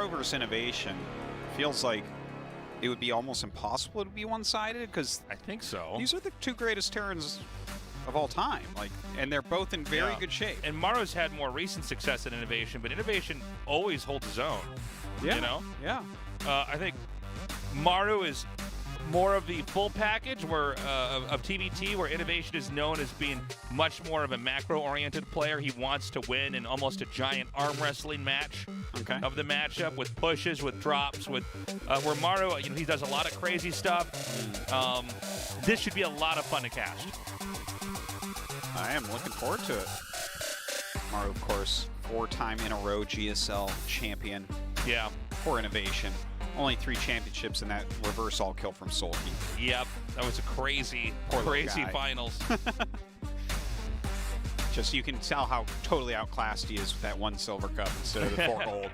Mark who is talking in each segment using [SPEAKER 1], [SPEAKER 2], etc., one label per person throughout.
[SPEAKER 1] Maru versus INnoVation feels like it would be almost impossible to be one-sided because
[SPEAKER 2] I think so.
[SPEAKER 1] These are the two greatest Terrans of all time, and they're both in very good shape.
[SPEAKER 2] And Maru's had more recent success in INnoVation, but INnoVation always holds his own.
[SPEAKER 1] Yeah.
[SPEAKER 2] You know?
[SPEAKER 1] Yeah.
[SPEAKER 2] I think Maru is more of the full package of TBT, where INnoVation is known as being much more of a macro-oriented player. He wants to win in almost a giant arm wrestling match of the matchup with pushes, with drops, with where Maru, he does a lot of crazy stuff. This should be a lot of fun to cast.
[SPEAKER 1] I am looking forward to it. Maru, of course, 4-time in a row GSL champion.
[SPEAKER 2] Yeah.
[SPEAKER 1] For INnoVation. Only 3 championships in that reverse all kill from Sulky.
[SPEAKER 2] Yep, that was a crazy finals.
[SPEAKER 1] Just you can tell how totally outclassed he is with that 1 silver cup instead of the 4 gold.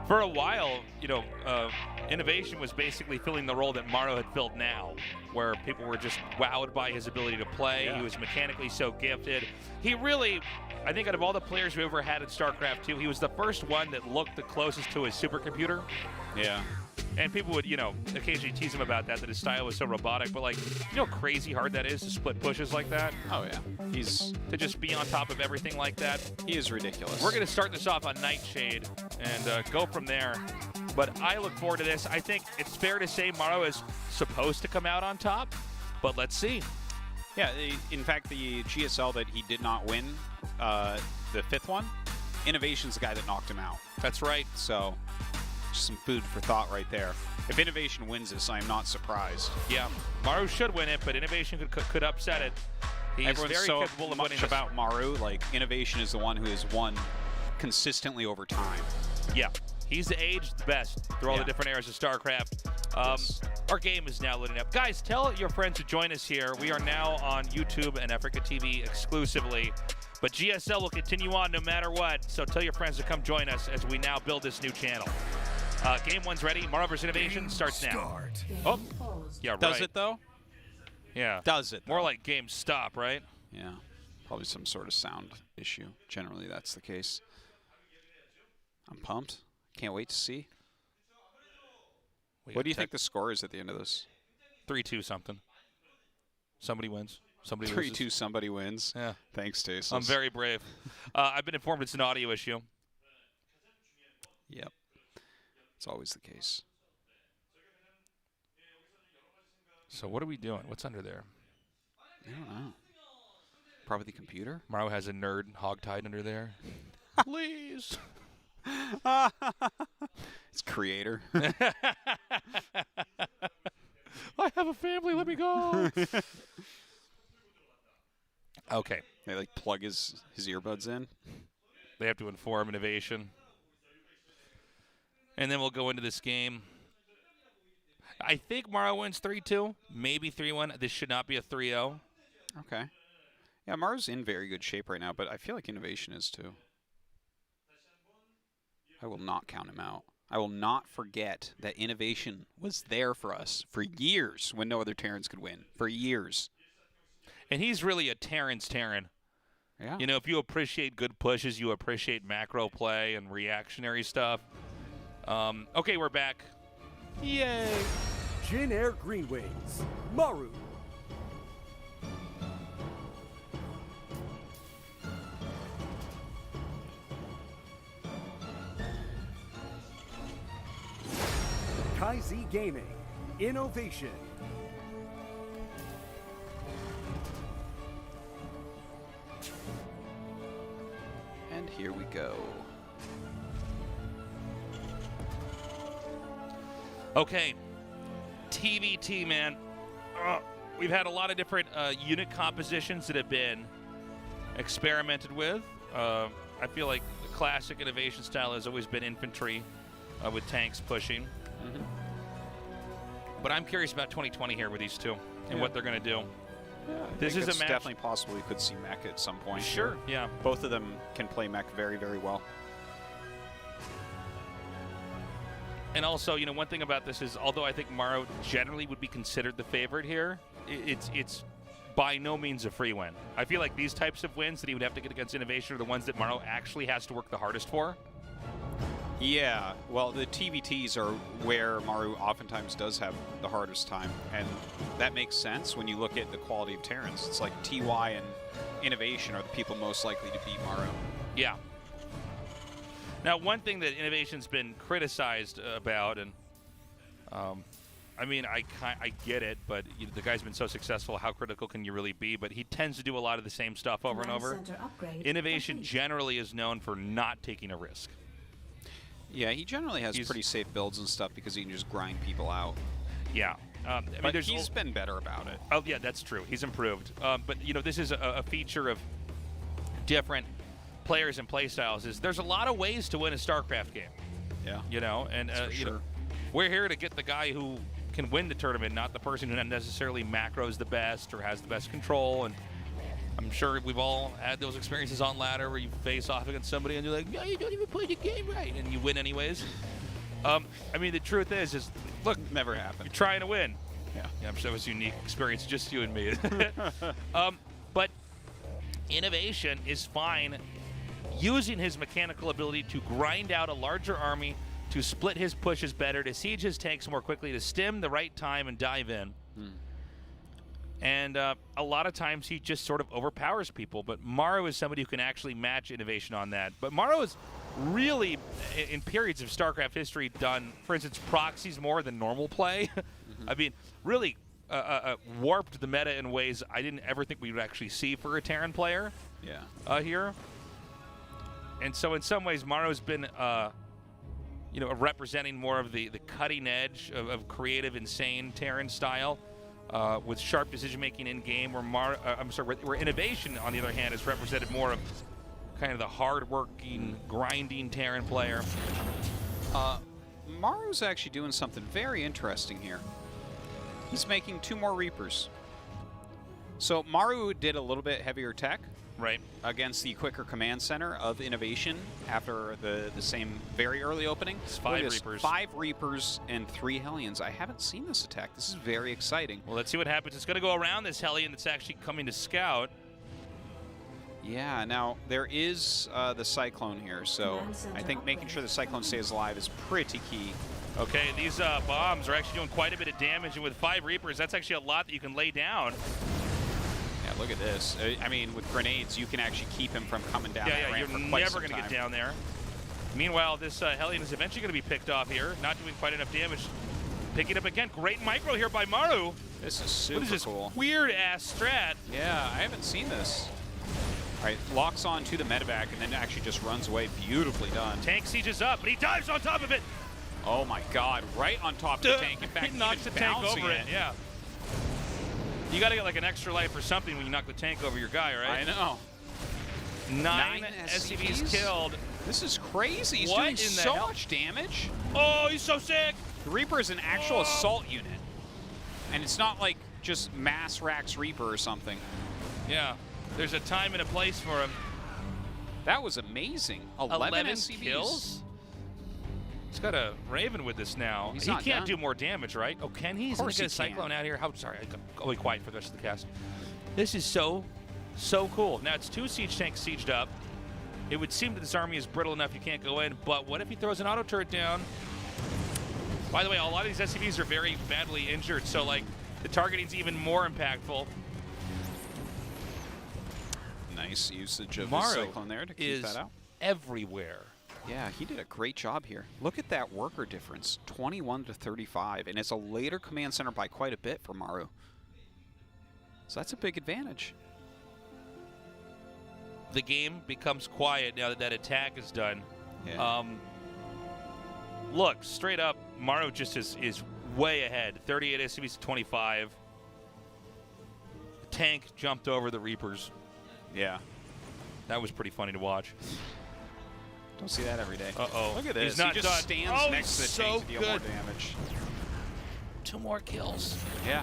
[SPEAKER 2] For a while, INnoVation was basically filling the role that Maru had filled now, where people were just wowed by his ability to play. Yeah. He was mechanically so gifted. He really, I think out of all the players we ever had in StarCraft 2, he was the first one that looked the closest to his supercomputer.
[SPEAKER 1] Yeah.
[SPEAKER 2] And people would, occasionally tease him about that his style was so robotic. But, how crazy hard that is to split pushes like that?
[SPEAKER 1] Oh, yeah.
[SPEAKER 2] To just be on top of everything like that.
[SPEAKER 1] He is ridiculous.
[SPEAKER 2] We're going to start this off on Nightshade and go from there. But I look forward to this. I think it's fair to say Maru is supposed to come out on top. But let's see.
[SPEAKER 1] Yeah, in fact, the GSL that he did not win, the 5th one, INnoVation's the guy that knocked him out.
[SPEAKER 2] That's right.
[SPEAKER 1] So some food for thought right there. If INnoVation wins this, I'm not surprised.
[SPEAKER 2] Yeah, Maru should win it, but INnoVation could upset it. He's
[SPEAKER 1] Everyone's
[SPEAKER 2] very
[SPEAKER 1] so
[SPEAKER 2] capable of winning
[SPEAKER 1] much about Maru. INnoVation is the one who has won consistently over time.
[SPEAKER 2] Yeah, he's aged the best through all the different eras of StarCraft. Our game is now loading up. Guys, tell your friends to join us here. We are now on YouTube and Africa TV exclusively. But GSL will continue on no matter what. So tell your friends to come join us as we now build this new channel. Game 1's ready. Maru vs. INnoVation starts now. Oh, yeah, right.
[SPEAKER 1] Does it, though?
[SPEAKER 2] Yeah.
[SPEAKER 1] Does it, though?
[SPEAKER 2] More like game stop, right?
[SPEAKER 1] Yeah. Probably some sort of sound issue. Generally, that's the case. I'm pumped. Can't wait to see. What do you think the score is at the end of this?
[SPEAKER 2] 3-2 something. Somebody wins. Somebody
[SPEAKER 1] 3-2 somebody wins.
[SPEAKER 2] Yeah.
[SPEAKER 1] Thanks, Tasteless.
[SPEAKER 2] I'm very brave. I've been informed it's an audio issue.
[SPEAKER 1] Yep. It's always the case.
[SPEAKER 2] So what are we doing? What's under there?
[SPEAKER 1] I don't know. Probably the computer.
[SPEAKER 2] Maru has a nerd hogtied under there. Please.
[SPEAKER 1] It's creator.
[SPEAKER 2] I have a family. Let me go. Okay.
[SPEAKER 1] They plug his earbuds in.
[SPEAKER 2] They have to inform INnoVation. And then we'll go into this game. I think Maru wins 3-2, maybe 3-1. This should not be a 3-0.
[SPEAKER 1] Okay. Yeah, Maru's in very good shape right now, but I feel like INnoVation is too. I will not count him out. I will not forget that INnoVation was there for us for years when no other Terrans could win. For years.
[SPEAKER 2] And he's really a Terran's Terran.
[SPEAKER 1] Yeah.
[SPEAKER 2] If you appreciate good pushes, you appreciate macro play and reactionary stuff. Okay, we're back. Yay.
[SPEAKER 3] Jin Air Green Wings, Maru. KaiZ Gaming, INnoVation.
[SPEAKER 1] And here we go.
[SPEAKER 2] Okay, TBT, man. We've had a lot of different unit compositions that have been experimented with. I feel like the classic INnoVation style has always been infantry with tanks pushing.
[SPEAKER 1] Mm-hmm.
[SPEAKER 2] But I'm curious about 2020 here with these two and what they're going to do.
[SPEAKER 1] Yeah,
[SPEAKER 2] this is a match.
[SPEAKER 1] Definitely possible we could see mech at some point.
[SPEAKER 2] Sure, yeah.
[SPEAKER 1] Both of them can play mech very, very well.
[SPEAKER 2] And also, one thing about this is, although I think Maru generally would be considered the favorite here, it's by no means a free win. I feel like these types of wins that he would have to get against INnoVation are the ones that Maru actually has to work the hardest for.
[SPEAKER 1] Yeah, well, the TVTs are where Maru oftentimes does have the hardest time, and that makes sense when you look at the quality of Terrans. It's like TY and INnoVation are the people most likely to beat Maru.
[SPEAKER 2] Yeah. Now, one thing that INnoVation's been criticized about, and I mean, I get it, but the guy's been so successful, how critical can you really be? But he tends to do a lot of the same stuff over and over. INnoVation generally is known for not taking a risk.
[SPEAKER 1] Yeah, he generally has pretty safe builds and stuff because he can just grind people out.
[SPEAKER 2] Yeah. I mean,
[SPEAKER 1] but he's been better about it.
[SPEAKER 2] Oh, yeah, that's true. He's improved. But, you know, this is a feature of different players and playstyles. Is there's a lot of ways to win a StarCraft game.
[SPEAKER 1] Yeah.
[SPEAKER 2] You know, and you know, we're here to get the guy who can win the tournament, not the person who necessarily macros the best or has the best control. And I'm sure we've all had those experiences on ladder where you face off against somebody and you're like, no, you don't even play the game right, and you win anyways. I mean, the truth is look,
[SPEAKER 1] never happened.
[SPEAKER 2] You're trying to win.
[SPEAKER 1] Yeah.
[SPEAKER 2] I'm sure it was a unique experience, just you and me. But INnoVation is fine using his mechanical ability to grind out a larger army, to split his pushes better, to siege his tanks more quickly, to stim the right time and dive in. And a lot of times he just sort of overpowers people. But Maru is somebody who can actually match INnoVation on that. But Maru is really, in periods of StarCraft history, done, for instance, proxies more than normal play. I mean, really warped the meta in ways I didn't ever think we would actually see for a Terran player here. And so in some ways, Maru's been you know, representing more of the cutting edge of creative, insane Terran style. With sharp decision-making in-game, where where INnoVation, on the other hand, has represented more of kind of the hard-working, grinding Terran player.
[SPEAKER 1] Maru's actually doing something very interesting here. He's making 2 more Reapers. So Maru did a little bit heavier tech against the quicker command center of INnoVation after the same very early opening.
[SPEAKER 2] It's 5 Reapers.
[SPEAKER 1] 5 Reapers and 3 Hellions. I haven't seen this attack. This is very exciting.
[SPEAKER 2] Well, let's see what happens. It's going to go around this Hellion that's actually coming to scout.
[SPEAKER 1] Yeah, now there is the Cyclone here, so I think making sure the Cyclone stays alive is pretty key.
[SPEAKER 2] Okay, these bombs are actually doing quite a bit of damage, and with 5 Reapers, that's actually a lot that you can lay down.
[SPEAKER 1] Yeah, look at this. I mean, with grenades, you can actually keep him from coming down that ramp for
[SPEAKER 2] you're
[SPEAKER 1] quite
[SPEAKER 2] never
[SPEAKER 1] some
[SPEAKER 2] going to
[SPEAKER 1] time.
[SPEAKER 2] get down there. Meanwhile, this Hellion is eventually going to be picked off here, not doing quite enough damage. Picking up again. Great micro here by Maru.
[SPEAKER 1] This is super
[SPEAKER 2] What is this
[SPEAKER 1] cool.
[SPEAKER 2] weird-ass strat?
[SPEAKER 1] Yeah, I haven't seen this. All right, locks on to the medevac and then actually just runs away. Beautifully done.
[SPEAKER 2] Tank sieges up, but he dives on top of it.
[SPEAKER 1] Oh my God, right on top of the tank. In fact,
[SPEAKER 2] he knocks the tank over it. Yeah. You got to get like an extra life or something when you knock the tank over your guy, right?
[SPEAKER 1] I know.
[SPEAKER 2] 9 SCVs killed.
[SPEAKER 1] This is crazy. He's
[SPEAKER 2] What
[SPEAKER 1] doing
[SPEAKER 2] in the
[SPEAKER 1] so
[SPEAKER 2] hell?
[SPEAKER 1] much damage.
[SPEAKER 2] Oh, he's so sick.
[SPEAKER 1] The Reaper is an actual assault unit. And it's not like just mass racks Reaper or something.
[SPEAKER 2] Yeah. There's a time and a place for him.
[SPEAKER 1] That was amazing. 11 SCVs.
[SPEAKER 2] kills? He's got a Raven with this now.
[SPEAKER 1] He's
[SPEAKER 2] he
[SPEAKER 1] not
[SPEAKER 2] can't
[SPEAKER 1] done.
[SPEAKER 2] do more damage, right? Oh, can he? He's going to get a Cyclone out here. How? Sorry, I'll be quiet for the rest of the cast. This is so cool. Now, it's 2 siege tanks sieged up. It would seem that this army is brittle enough you can't go in, but what if he throws an auto turret down? By the way, a lot of these SCVs are very badly injured, so, like, the targeting's even more impactful.
[SPEAKER 1] Nice usage of
[SPEAKER 2] Maru
[SPEAKER 1] the Cyclone there to keep that out.
[SPEAKER 2] Everywhere.
[SPEAKER 1] Yeah, he did a great job here. Look at that worker difference, 21 to 35, and it's a later command center by quite a bit for Maru. So that's a big advantage.
[SPEAKER 2] The game becomes quiet now that that attack is done.
[SPEAKER 1] Yeah.
[SPEAKER 2] Look, straight up, Maru just is way ahead. 38 SCVs to 25. The tank jumped over the Reapers.
[SPEAKER 1] Yeah.
[SPEAKER 2] That was pretty funny to watch.
[SPEAKER 1] Don't see that every day.
[SPEAKER 2] Uh-oh.
[SPEAKER 1] Look at this.
[SPEAKER 2] He's not
[SPEAKER 1] he just
[SPEAKER 2] done.
[SPEAKER 1] stands next to the tank to deal more
[SPEAKER 2] good.
[SPEAKER 1] damage.
[SPEAKER 2] 2 more kills.
[SPEAKER 1] Yeah.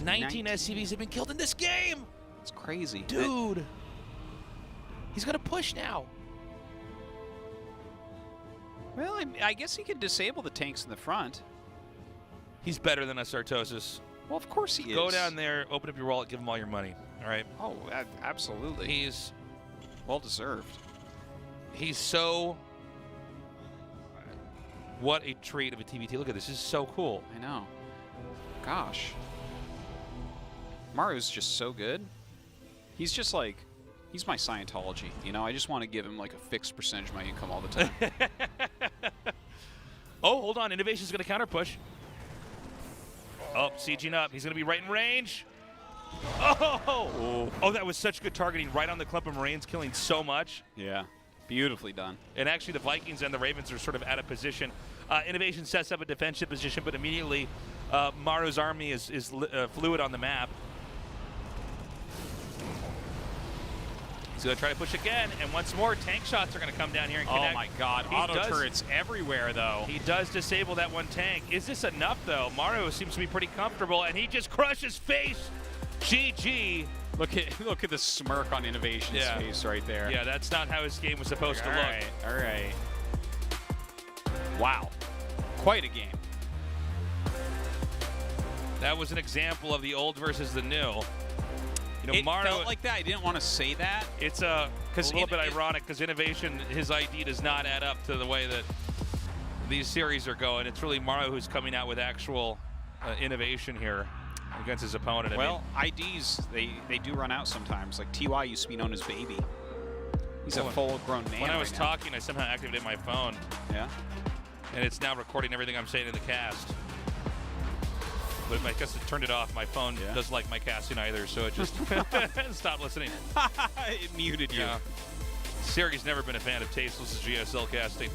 [SPEAKER 2] 19 SCVs have been killed in this game.
[SPEAKER 1] It's crazy.
[SPEAKER 2] Dude. He's going to push now.
[SPEAKER 1] Well, I guess he could disable the tanks in the front.
[SPEAKER 2] He's better than us, Artosis.
[SPEAKER 1] Well, of course he is.
[SPEAKER 2] Go down there, open up your wallet, give him all your money. All right?
[SPEAKER 1] Oh, absolutely.
[SPEAKER 2] He's
[SPEAKER 1] well deserved.
[SPEAKER 2] He's so What a treat of a TBT. Look at this. This is so cool.
[SPEAKER 1] I know. Gosh. Maru's just so good. He's just like, he's my Scientology. You know, I just want to give him like a fixed percentage of my income all the time.
[SPEAKER 2] Oh, hold on. INnoVation's going to counter push. Oh, sieging up. He's going to be right in range. Oh! Oh, that was such good targeting right on the clump of Marines, killing so much.
[SPEAKER 1] Yeah. Beautifully done.
[SPEAKER 2] And actually, the Vikings and the Ravens are sort of out of position. INnoVation sets up a defensive position, but immediately Maru's army is fluid on the map. He's going to try to push again, and once more, tank shots are going to come down here and connect.
[SPEAKER 1] Oh my God, auto turrets everywhere, though.
[SPEAKER 2] He does disable that one tank. Is this enough, though? Maru seems to be pretty comfortable, and he just crushes face. GG.
[SPEAKER 1] Look at the smirk on INnoVation's face right there.
[SPEAKER 2] Yeah, that's not how his game was supposed to look.
[SPEAKER 1] All right. Wow. Quite a game.
[SPEAKER 2] That was an example of the old versus the new. You know,
[SPEAKER 1] It
[SPEAKER 2] Maru
[SPEAKER 1] felt like that. I didn't want to say that.
[SPEAKER 2] It's a little bit ironic because INnoVation, his ID does not add up to the way that these series are going. It's really Maru who's coming out with actual innovation here against his opponent.
[SPEAKER 1] Well, IDs, they do run out sometimes. Like TY used to be known as Baby. He's a full-grown man.
[SPEAKER 2] When I was
[SPEAKER 1] right now.
[SPEAKER 2] talking, I somehow activated my phone.
[SPEAKER 1] Yeah.
[SPEAKER 2] And it's now recording everything I'm saying in the cast. But I guess it turned it off. My phone doesn't like my casting either, so it just stopped listening.
[SPEAKER 1] It muted you.
[SPEAKER 2] Yeah. Siri's never been a fan of tasteless GSL casting.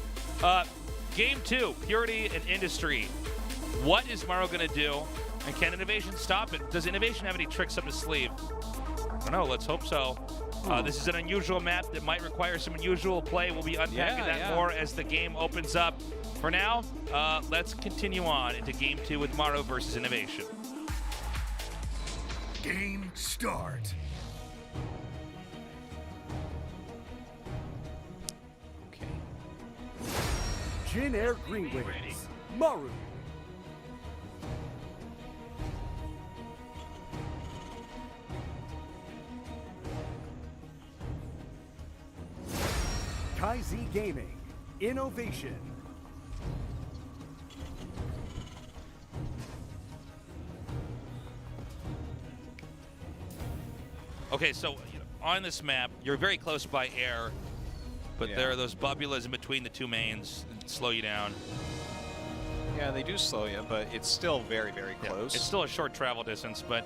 [SPEAKER 2] Game 2, Purity and Industry. What is Maru going to do? And can INnoVation stop it? Does INnoVation have any tricks up his sleeve? I don't know. Let's hope so. This is an unusual map that might require some unusual play. We'll be unpacking that more as the game opens up. For now, let's continue on into Game 2 with Maru versus INnoVation.
[SPEAKER 3] Game start.
[SPEAKER 1] Okay.
[SPEAKER 3] Jin Air Green Wings. Maru. KaiZ Gaming. INnoVation.
[SPEAKER 2] Okay, so on this map, you're very close by air, but there are those bubulas in between the two mains that slow you down.
[SPEAKER 1] Yeah, they do slow you, but it's still very, very close.
[SPEAKER 2] It's still a short travel distance, but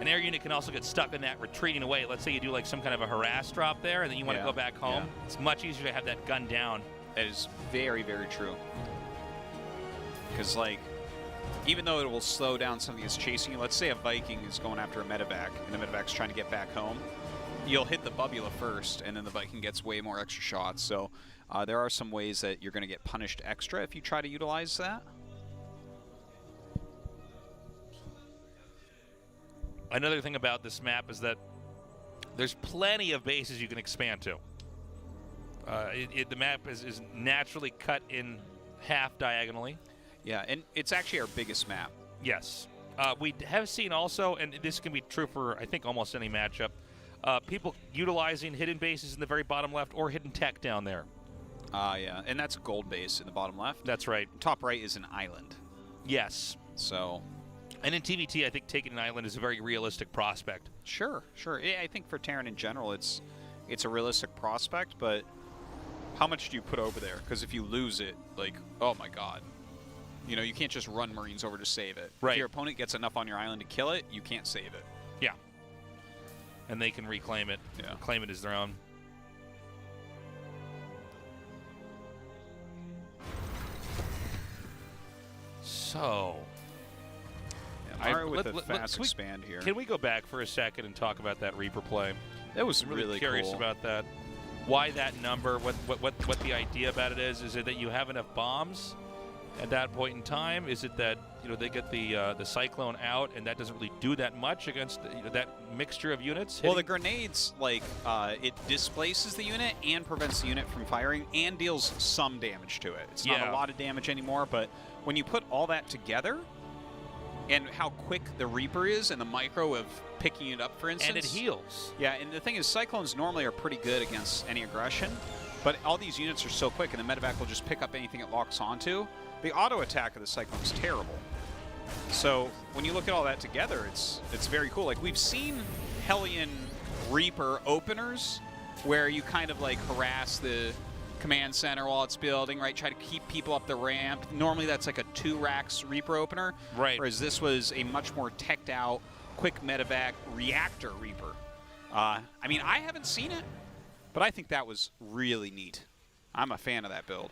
[SPEAKER 2] an air unit can also get stuck in that retreating away. Let's say you do like some kind of a harass drop there, and then you want to go back home. It's much easier to have that gun down.
[SPEAKER 1] That is very, very true. Because, like, even though it will slow down something that's chasing you, let's say a Viking is going after a medevac, and the medevac's trying to get back home, you'll hit the bubula first, and then the Viking gets way more extra shots. So there are some ways that you're going to get punished extra if you try to utilize that.
[SPEAKER 2] Another thing about this map is that there's plenty of bases you can expand to. The map is naturally cut in half diagonally.
[SPEAKER 1] Yeah, and it's actually our biggest map.
[SPEAKER 2] Yes. We have seen also, and this can be true for, I think, almost any matchup, people utilizing hidden bases in the very bottom left or hidden tech down there.
[SPEAKER 1] Yeah, and that's a gold base in the bottom left.
[SPEAKER 2] That's right.
[SPEAKER 1] Top right is an island.
[SPEAKER 2] Yes.
[SPEAKER 1] So...
[SPEAKER 2] And in TBT, I think taking an island is a very realistic prospect.
[SPEAKER 1] Sure, sure. Yeah, I think for Terran in general, it's a realistic prospect, but how much do you put over there? Because if you lose it, like, oh my God. You know, you can't just run Marines over to save it.
[SPEAKER 2] Right.
[SPEAKER 1] If your opponent gets enough on your island to kill it, you can't save it.
[SPEAKER 2] Yeah. And they can reclaim it.
[SPEAKER 1] Yeah.
[SPEAKER 2] Claim it as their own. So...
[SPEAKER 1] Maru with the fast expand here.
[SPEAKER 2] Can we go back for a second and talk about that Reaper play?
[SPEAKER 1] That was
[SPEAKER 2] I'm really curious
[SPEAKER 1] cool.
[SPEAKER 2] about that. Why that number? What the idea about it is? Is it that you have enough bombs at that point in time? Is it that they get the cyclone out and that doesn't really do that much against that mixture of units?
[SPEAKER 1] Well, the grenades, like, it displaces the unit and prevents the unit from firing and deals some damage to it. It's not a lot of damage anymore, but when you put all that together. And how quick the Reaper is and the micro of picking it up, for instance.
[SPEAKER 2] And it heals.
[SPEAKER 1] Yeah, and the thing is, Cyclones normally are pretty good against any aggression, but all these units are so quick, and the medevac will just pick up anything it locks onto. the auto attack of the Cyclone's terrible. So when you look at all that together, it's very cool. Like, we've seen Hellion Reaper openers where you kind of like harass the command center while it's building, right? Try to keep people up the ramp. Normally that's like a 2 racks Reaper opener.
[SPEAKER 2] Right.
[SPEAKER 1] Whereas this was a much more teched out, quick medevac reactor Reaper. I mean, I haven't seen it, but I think that was really neat. I'm a fan of that build.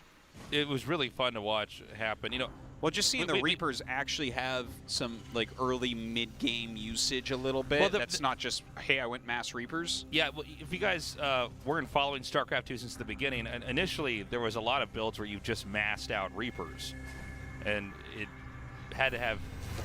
[SPEAKER 2] It was really fun to watch happen. You know,
[SPEAKER 1] well, just seeing the Reapers actually have some like early mid-game usage a little bit.
[SPEAKER 2] Well,
[SPEAKER 1] That's not just, hey, I went mass Reapers.
[SPEAKER 2] Yeah, well, if you guys weren't following StarCraft 2 since the beginning, initially there was a lot of builds where you just massed out Reapers, and it had to have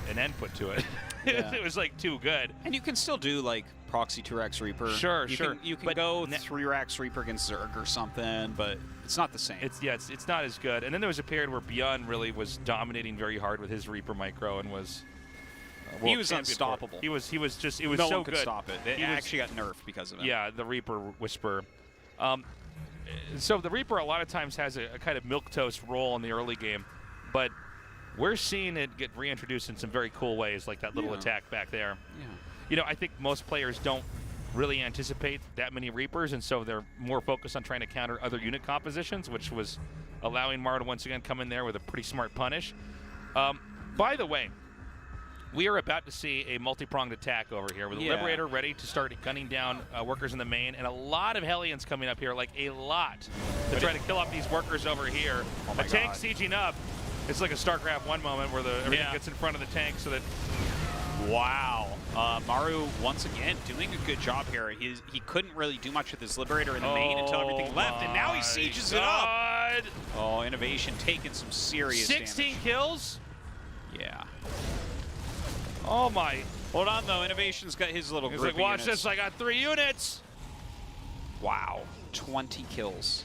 [SPEAKER 2] an end put to it.
[SPEAKER 1] Yeah.
[SPEAKER 2] It was like too good.
[SPEAKER 1] And you can still do like proxy 2-racks Reaper.
[SPEAKER 2] Sure,
[SPEAKER 1] you
[SPEAKER 2] sure.
[SPEAKER 1] You can go 3-racks Reaper against Zerg or something, but it's not the same.
[SPEAKER 2] It's not as good. And then there was a period where Beyond really was dominating very hard with his Reaper micro and was
[SPEAKER 1] he was unstoppable.
[SPEAKER 2] He was just it was
[SPEAKER 1] no
[SPEAKER 2] so
[SPEAKER 1] one could
[SPEAKER 2] good.
[SPEAKER 1] stop it. It actually got nerfed because of it.
[SPEAKER 2] Yeah, the Reaper Whisper. So the Reaper a lot of times has a kind of milquetoast role in the early game, but we're seeing it get reintroduced in some very cool ways, like that little attack back there.
[SPEAKER 1] Yeah.
[SPEAKER 2] You know, I think most players don't really anticipate that many Reapers, and so they're more focused on trying to counter other unit compositions, which was allowing Maru to once again come in there with a pretty smart punish. By the way, we are about to see a multi-pronged attack over here with the Liberator ready to start gunning down workers in the main, and a lot of Hellions coming up here, like a lot, to try to kill off these workers over here.
[SPEAKER 1] Oh my
[SPEAKER 2] a tank
[SPEAKER 1] God.
[SPEAKER 2] sieging up. It's like a StarCraft 1 moment where everything gets in front of the tank so that...
[SPEAKER 1] Wow. Maru, once again, doing a good job here. He couldn't really do much with his Liberator in the main until everything left, and now he sieges it up. Oh, INnoVation taking some serious
[SPEAKER 2] 16
[SPEAKER 1] damage.
[SPEAKER 2] kills?
[SPEAKER 1] Yeah.
[SPEAKER 2] Oh, my.
[SPEAKER 1] Hold on, though. INnoVation's got his little
[SPEAKER 2] He's
[SPEAKER 1] group
[SPEAKER 2] like, watch
[SPEAKER 1] of units.
[SPEAKER 2] this, I got 3 units.
[SPEAKER 1] Wow. 20 kills.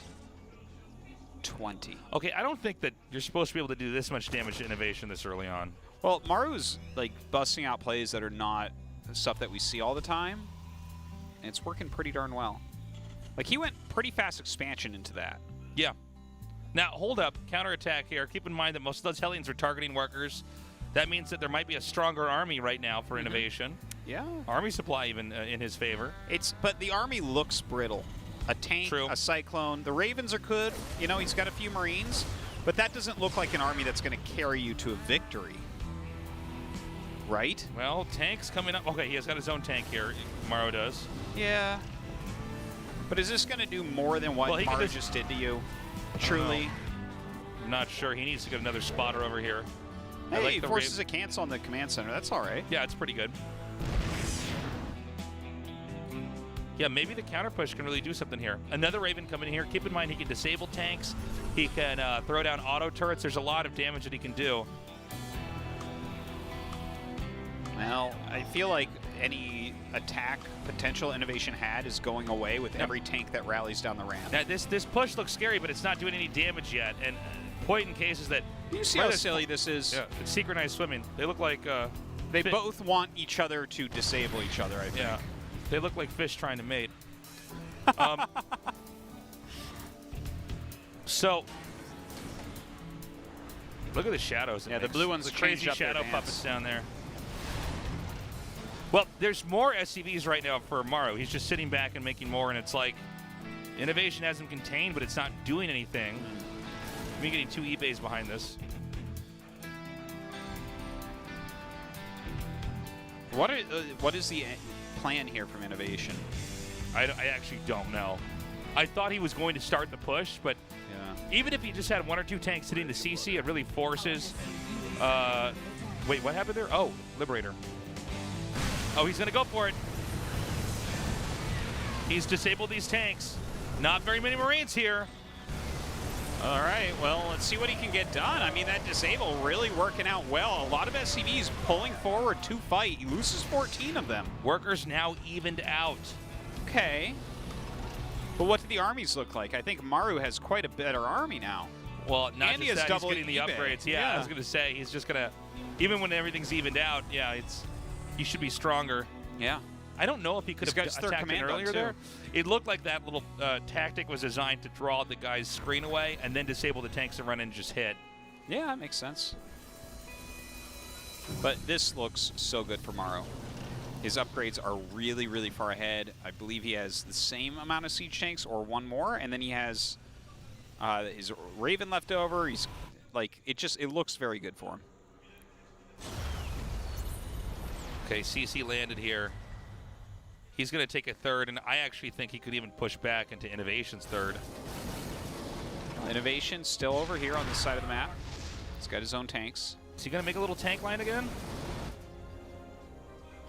[SPEAKER 1] 20.
[SPEAKER 2] Okay, I don't think that you're supposed to be able to do this much damage to INnoVation this early on.
[SPEAKER 1] Well, Maru's like busting out plays that are not stuff that we see all the time, and it's working pretty darn well. Like, he went pretty fast expansion into that.
[SPEAKER 2] Yeah. Now, hold up. Counterattack here. Keep in mind that most of those Hellions are targeting workers. That means that there might be a stronger army right now for INnoVation.
[SPEAKER 1] Yeah.
[SPEAKER 2] Army supply even in his favor.
[SPEAKER 1] But the army looks brittle. A tank, a Cyclone. The Ravens are good. You know, he's got a few Marines, but that doesn't look like an army that's going to carry you to a victory. Right?
[SPEAKER 2] Well, tanks coming up. Okay, he has got his own tank here. Maru does.
[SPEAKER 1] Yeah. But is this going to do more than what Maru just did to you? Truly?
[SPEAKER 2] I'm not sure. He needs to get another spotter over here.
[SPEAKER 1] Hey, he forces a cancel on the command center. That's all right.
[SPEAKER 2] Yeah, it's pretty good. Yeah, maybe the counter push can really do something here. Another Raven coming in here. Keep in mind he can disable tanks. He can throw down auto turrets. There's a lot of damage that he can do.
[SPEAKER 1] Well, I feel like any attack potential INnoVation had is going away with every tank that rallies down the ramp.
[SPEAKER 2] Now, this push looks scary, but it's not doing any damage yet. And point in case is that...
[SPEAKER 1] You see how silly this is?
[SPEAKER 2] Yeah, it's synchronized swimming. They look like...
[SPEAKER 1] they both want each other to disable each other, I think.
[SPEAKER 2] Yeah. They look like fish trying to mate. So, look at the shadows.
[SPEAKER 1] Yeah, the blue ones
[SPEAKER 2] the crazy
[SPEAKER 1] changed up
[SPEAKER 2] shadow
[SPEAKER 1] their
[SPEAKER 2] puppets
[SPEAKER 1] dance.
[SPEAKER 2] down there. Well, there's more SCVs right now for Maru. He's just sitting back and making more, and it's like INnoVation has him contained, but it's not doing anything. Me getting 2 eBays behind this.
[SPEAKER 1] What is the plan here from INnoVation?
[SPEAKER 2] I actually don't know. I thought he was going to start the push, but even if he just had 1 or 2 tanks hitting the CC, it really forces... wait, what happened there? Oh, Liberator. Oh, he's going to go for it. He's disabled these tanks. Not very many Marines here.
[SPEAKER 1] All right, well, let's see what he can get done. I mean, that disable really working out well. A lot of SCVs pulling forward to fight. He loses 14 of them.
[SPEAKER 2] Workers now evened out.
[SPEAKER 1] Okay. But what do the armies look like? I think Maru has quite a better army now.
[SPEAKER 2] Well, not
[SPEAKER 1] and
[SPEAKER 2] just that, he's
[SPEAKER 1] double
[SPEAKER 2] getting the
[SPEAKER 1] eBay.
[SPEAKER 2] upgrades. Yeah, I was going to say, he's just going to, even when everything's evened out, he should be stronger.
[SPEAKER 1] Yeah.
[SPEAKER 2] I don't know if he could have attacked it earlier there. It looked like that little tactic was designed to draw the guy's screen away and then disable the tanks and run in and just hit.
[SPEAKER 1] Yeah, that makes sense. But this looks so good for Maru. His upgrades are really, really far ahead. I believe he has the same amount of siege tanks or one more, and then he has his Raven left over. He's like, it looks very good for him.
[SPEAKER 2] Okay, CC landed here. He's going to take a third, and I actually think he could even push back into INnoVation's third.
[SPEAKER 1] INnoVation still over here on this side of the map. He's got his own tanks.
[SPEAKER 2] Is he going to make a little tank line again?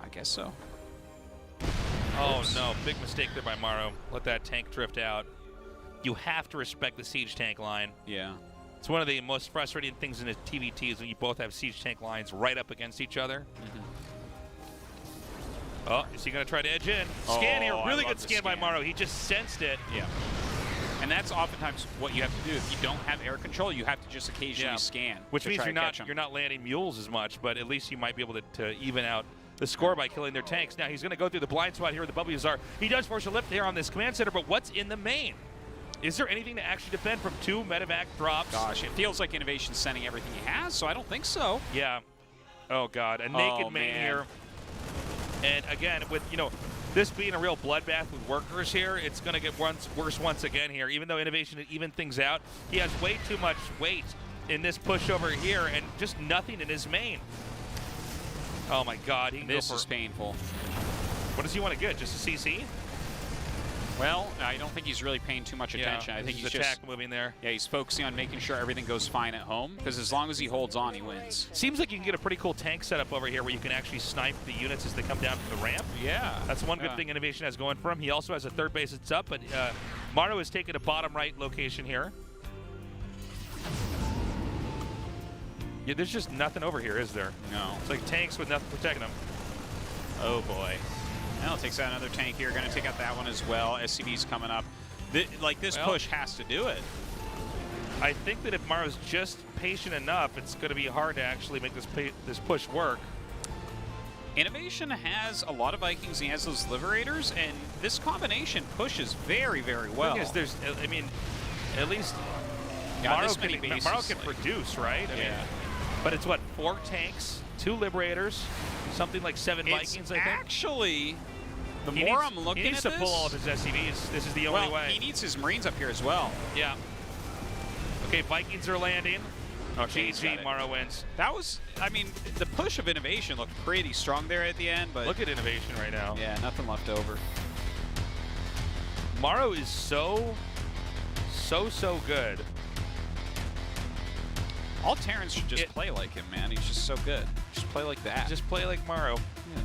[SPEAKER 1] I guess so.
[SPEAKER 2] Oh, no. Big mistake there by Maru. Let that tank drift out. You have to respect the siege tank line.
[SPEAKER 1] Yeah.
[SPEAKER 2] It's one of the most frustrating things in a TVT is when you both have siege tank lines right up against each other. Oh, is he going to try to edge in? Scan here. Really good scan by Maru. He just sensed it.
[SPEAKER 1] Yeah. And that's oftentimes what you have to do. If you don't have air control, you have to just occasionally scan.
[SPEAKER 2] Which means you're not landing mules as much, but at least you might be able to even out the score by killing their tanks. Now he's going to go through the blind spot here with the Wzar. He does force a lift here on this command center, but what's in the main? Is there anything to actually defend from 2 medevac drops?
[SPEAKER 1] Gosh, it feels like INnoVation's sending everything he has, so I don't think so.
[SPEAKER 2] Yeah. Oh, God. A naked main here. And again, with, this being a real bloodbath with workers here, it's going to get worse once again here. Even though INnoVation even things out, he has way too much weight in this push over here and just nothing in his main. Oh, my God.
[SPEAKER 1] This is painful.
[SPEAKER 2] What does he want to get? Just a CC?
[SPEAKER 1] Well, I don't think he's really paying too much attention. I think he's
[SPEAKER 2] attack
[SPEAKER 1] just
[SPEAKER 2] moving there.
[SPEAKER 1] Yeah, he's focusing on making sure everything goes fine at home, because as long as he holds on, he wins.
[SPEAKER 2] Seems like you can get a pretty cool tank setup over here where you can actually snipe the units as they come down from the ramp.
[SPEAKER 1] Yeah.
[SPEAKER 2] That's one good thing INnoVation has going for him. He also has a third base that's up, but Maru has taken a bottom right location here. Yeah, there's just nothing over here, is there?
[SPEAKER 1] No.
[SPEAKER 2] It's like tanks with nothing protecting them.
[SPEAKER 1] Oh, boy. Now it takes out another tank here. Going to take out that one as well. SCV's coming up. This push has to do it.
[SPEAKER 2] I think that if Maru's just patient enough, it's going to be hard to actually make this push work.
[SPEAKER 1] INnoVation has a lot of Vikings. And he has those Liberators, and this combination pushes very, very well.
[SPEAKER 2] The thing is, at least
[SPEAKER 1] Maru
[SPEAKER 2] can produce, right? I mean, but it's what, 4 tanks, 2 Liberators, something like 7 Vikings, I think?
[SPEAKER 1] Actually, the more I'm looking at this...
[SPEAKER 2] He needs to pull all of his SCVs. This is the only way.
[SPEAKER 1] He needs his Marines up here as well.
[SPEAKER 2] Yeah. Okay, Vikings are landing. Oh, GG, Maru wins.
[SPEAKER 1] That was, the push of INnoVation looked pretty strong there at the end, but...
[SPEAKER 2] Look at INnoVation right now.
[SPEAKER 1] Yeah, nothing left over.
[SPEAKER 2] Maru is so good.
[SPEAKER 1] All Terrans should just play like him, man. He's just so good. Just play like that.
[SPEAKER 2] Just play like Maru.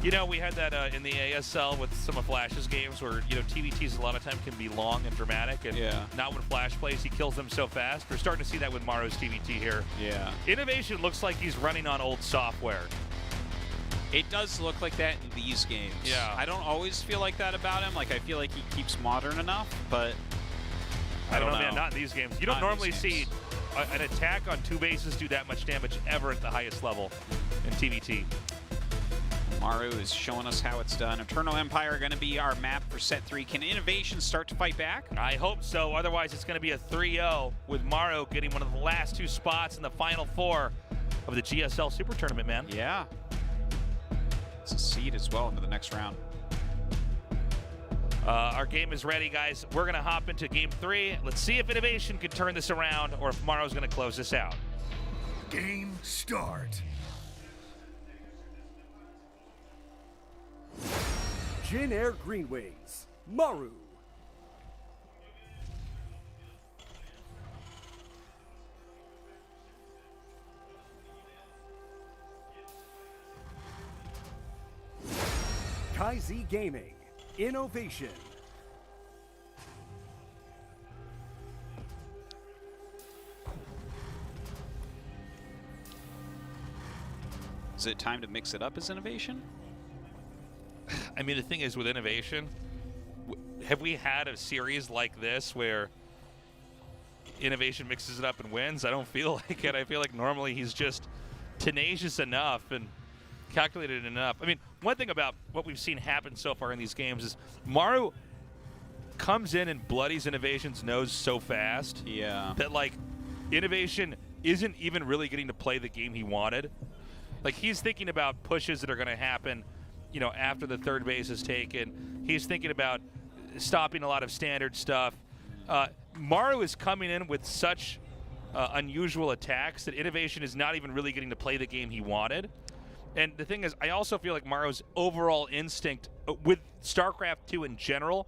[SPEAKER 2] Yeah. We had that in the ASL with some of Flash's games where, TVTs a lot of time can be long and dramatic, and not when Flash plays, he kills them so fast. We're starting to see that with Maru's TVT here.
[SPEAKER 1] Yeah.
[SPEAKER 2] INnoVation looks like he's running on old software.
[SPEAKER 1] It does look like that in these games.
[SPEAKER 2] Yeah.
[SPEAKER 1] I don't always feel like that about him. Like, I feel like he keeps modern enough, but I don't know.
[SPEAKER 2] Man, not in these games. You don't normally see an attack on 2 bases do that much damage ever at the highest level in TVT.
[SPEAKER 1] Maru is showing us how it's done. Eternal Empire going to be our map for set 3. Can INnoVation start to fight back?
[SPEAKER 2] I hope so. Otherwise, it's going to be a 3-0 with Maru getting one of the last 2 spots in the final 4 of the GSL Super Tournament, man.
[SPEAKER 1] Yeah. It's a seed as well into the next round.
[SPEAKER 2] Our game is ready, guys. We're going to hop into game 3. Let's see if INnoVation can turn this around or if Maru's going to close this out.
[SPEAKER 3] Game start. Jin Air Green Wings, Maru. KaiZ Gaming, INnoVation.
[SPEAKER 1] Is it time to mix it up as INnoVation?
[SPEAKER 2] The thing is with INnoVation, have we had a series like this where INnoVation mixes it up and wins? I don't feel like it. I feel like normally he's just tenacious enough and calculated enough. One thing about what we've seen happen so far in these games is Maru comes in and bloodies INnoVation's nose so fast that, INnoVation isn't even really getting to play the game he wanted. Like, he's thinking about pushes that are going to happen, you know, after the third base is taken. He's thinking about stopping a lot of standard stuff. Maru is coming in with such unusual attacks that INnoVation is not even really getting to play the game he wanted. And the thing is, I also feel like Maru's overall instinct with StarCraft 2 in general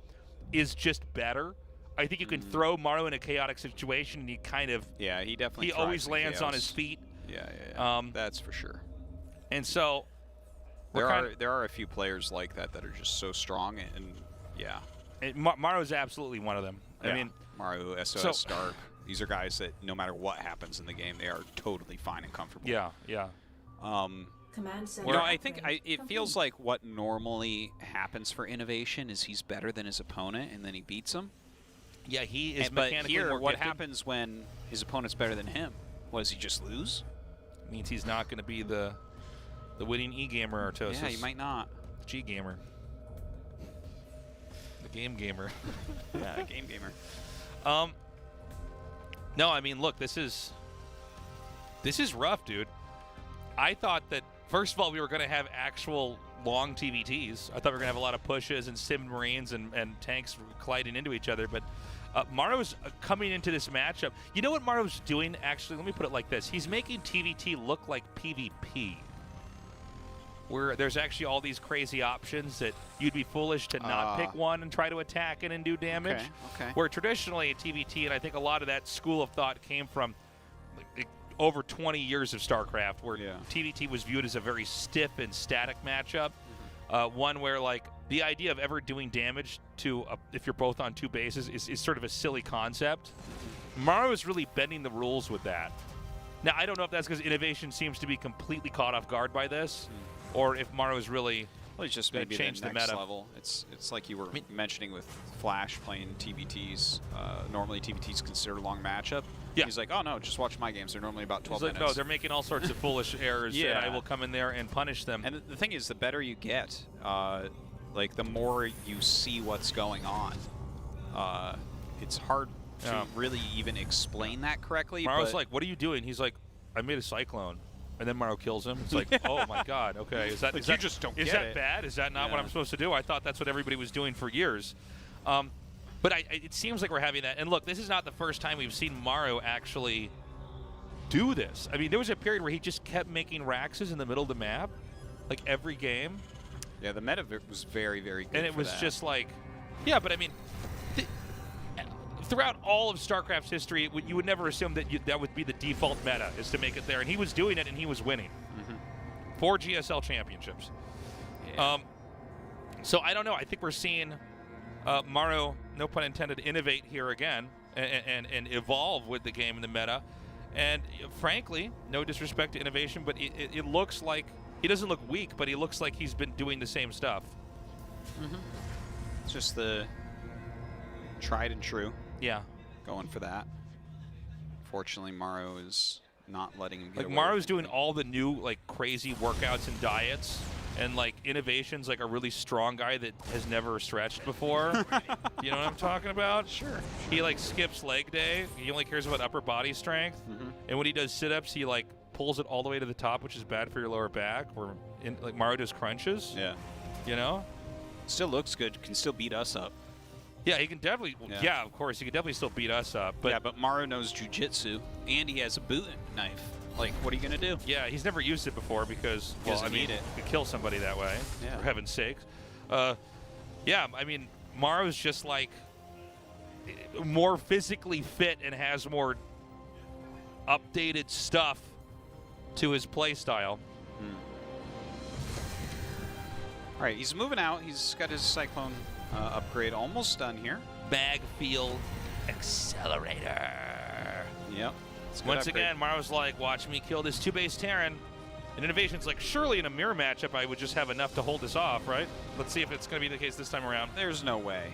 [SPEAKER 2] is just better. I think you can throw Maru in a chaotic situation, and he kind of
[SPEAKER 1] he definitely
[SPEAKER 2] he always lands on his feet.
[SPEAKER 1] Yeah. That's for sure.
[SPEAKER 2] And so
[SPEAKER 1] there are a few players like that are just so strong, and
[SPEAKER 2] Maru is absolutely one of them.
[SPEAKER 1] Yeah.
[SPEAKER 2] I mean,
[SPEAKER 1] Maru, SOS, Stark. These are guys that no matter what happens in the game, they are totally fine and comfortable.
[SPEAKER 2] Yeah.
[SPEAKER 4] Command center.
[SPEAKER 1] You know, I think it feels like what normally happens for INnoVation is he's better than his opponent, and then he beats him.
[SPEAKER 2] Yeah, he is
[SPEAKER 1] But
[SPEAKER 2] mechanically
[SPEAKER 1] here,
[SPEAKER 2] more
[SPEAKER 1] what
[SPEAKER 2] gifted.
[SPEAKER 1] happens when his opponent's better than him? What, does he just lose?
[SPEAKER 2] Means he's not going to be the winning E-gamer, Artosis.
[SPEAKER 1] Yeah, he might not.
[SPEAKER 2] G-gamer. The game gamer.
[SPEAKER 1] Yeah, game gamer.
[SPEAKER 2] No, I mean, look, this is rough, dude. I thought that, first of all, we were going to have actual long TVTs. I thought we were going to have a lot of pushes and sim marines and tanks colliding into each other, but Maru's coming into this matchup. You know what Maru's doing, actually? Let me put it like this. He's making TVT look like PvP, where there's actually all these crazy options that you'd be foolish to not pick one and try to attack it and do damage.
[SPEAKER 1] Okay.
[SPEAKER 2] Where traditionally at TVT, and I think a lot of that school of thought came from over 20 years of StarCraft, where TVT was viewed as a very stiff and static matchup. One where, like, the idea of ever doing damage to if you're both on two bases is sort of a silly concept. Maru is really bending the rules with that. Now, I don't know if that's because INnoVation seems to be completely caught off guard by this, or if Maru is really
[SPEAKER 1] he's just
[SPEAKER 2] gonna
[SPEAKER 1] maybe
[SPEAKER 2] change
[SPEAKER 1] the
[SPEAKER 2] the
[SPEAKER 1] next
[SPEAKER 2] meta.
[SPEAKER 1] level. It's like you were mentioning with Flash playing TVTs. Normally TVTs considered a long matchup.
[SPEAKER 2] Yeah.
[SPEAKER 1] He's like, oh no, just watch my games. They're normally about 12
[SPEAKER 2] He's like,
[SPEAKER 1] minutes.
[SPEAKER 2] no, they're making all sorts of foolish errors, and I will come in there and punish them.
[SPEAKER 1] And the thing is, the better you get, like the more you see what's going on. It's hard to really even explain that correctly.
[SPEAKER 2] Maru's like, what are you doing? He's like, I made a cyclone. And then Maru kills him. It's like, oh my God, okay. Is that
[SPEAKER 1] just don't
[SPEAKER 2] is
[SPEAKER 1] get
[SPEAKER 2] that
[SPEAKER 1] it.
[SPEAKER 2] bad? Is that not what I'm supposed to do? I thought that's what everybody was doing for years. But it seems like we're having that. And look, this is not the first time we've seen Maru actually do this. I mean, there was a period where he just kept making Raxes in the middle of the map, like every game.
[SPEAKER 1] Yeah, the meta was very, very good.
[SPEAKER 2] And it
[SPEAKER 1] for
[SPEAKER 2] was
[SPEAKER 1] that.
[SPEAKER 2] just like, yeah, but I mean, throughout all of StarCraft's history, you would never assume that that would be the default meta, is to make it there. And he was doing it, and he was winning. 4 GSL championships.
[SPEAKER 1] Yeah.
[SPEAKER 2] So I don't know. I think we're seeing Maru, no pun intended, innovate here again and evolve with the game in the meta. And frankly, no disrespect to INnoVation, but it looks like he doesn't look weak, but he looks like he's been doing the same stuff.
[SPEAKER 1] It's just the tried and true.
[SPEAKER 2] Yeah.
[SPEAKER 1] Going for that. Fortunately, Maru is not letting him get
[SPEAKER 2] Like,
[SPEAKER 1] away
[SPEAKER 2] Maru's
[SPEAKER 1] with
[SPEAKER 2] doing
[SPEAKER 1] anything.
[SPEAKER 2] all the new, like, crazy workouts and diets. And, like, INnoVation's, like, a really strong guy that has never stretched before. You know what I'm talking about?
[SPEAKER 1] Sure.
[SPEAKER 2] He, like, skips leg day. He only cares about upper body strength. And when he does sit-ups, he, like, pulls it all the way to the top, which is bad for your lower back. Where, like, Maru does crunches.
[SPEAKER 1] Yeah.
[SPEAKER 2] You know?
[SPEAKER 1] Still looks good. Can still beat us up.
[SPEAKER 2] Yeah, he can definitely. Yeah, of course, he can definitely still beat us up. But
[SPEAKER 1] yeah, but Maru knows jujitsu, and he has a boot knife. Like, what are you gonna do?
[SPEAKER 2] yeah, he's never used it before because, well,
[SPEAKER 1] Doesn't
[SPEAKER 2] I mean,
[SPEAKER 1] need it.
[SPEAKER 2] you could kill somebody that way.
[SPEAKER 1] Yeah.
[SPEAKER 2] For heaven's sakes. Yeah, I mean, Maru's just like more physically fit and has more updated stuff to his play style.
[SPEAKER 1] All right, he's moving out. He's got his Cyclone upgrade almost done here.
[SPEAKER 2] Magfield Accelerator.
[SPEAKER 1] Yep. It's a good
[SPEAKER 2] Once
[SPEAKER 1] upgrade.
[SPEAKER 2] again, Maru's like, watch me kill this two-base Terran. And INnoVation's like, surely in a mirror matchup, I would just have enough to hold this off, right? Let's see if it's going to be the case this time around.
[SPEAKER 1] There's no way.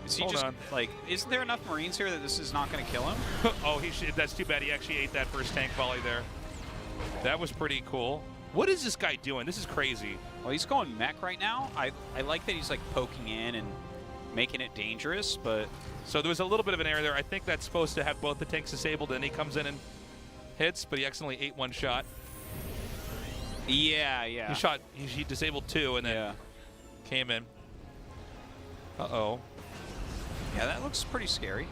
[SPEAKER 1] Is he
[SPEAKER 2] Hold
[SPEAKER 1] just
[SPEAKER 2] on.
[SPEAKER 1] like? Isn't there enough Marines here that this is not going to kill him?
[SPEAKER 2] Oh, that's too bad. He actually ate that first tank volley there. That was pretty cool. What is this guy doing? This is crazy.
[SPEAKER 1] Well, he's going mech right now. I like that he's like poking in and making it dangerous, but
[SPEAKER 2] So there was a little bit of an error there. I think that's supposed to have both the tanks disabled, and he comes in and hits, but he accidentally ate one shot.
[SPEAKER 1] Yeah, yeah.
[SPEAKER 2] He disabled 2 and then came in. Uh-oh.
[SPEAKER 1] Yeah, that looks pretty scary.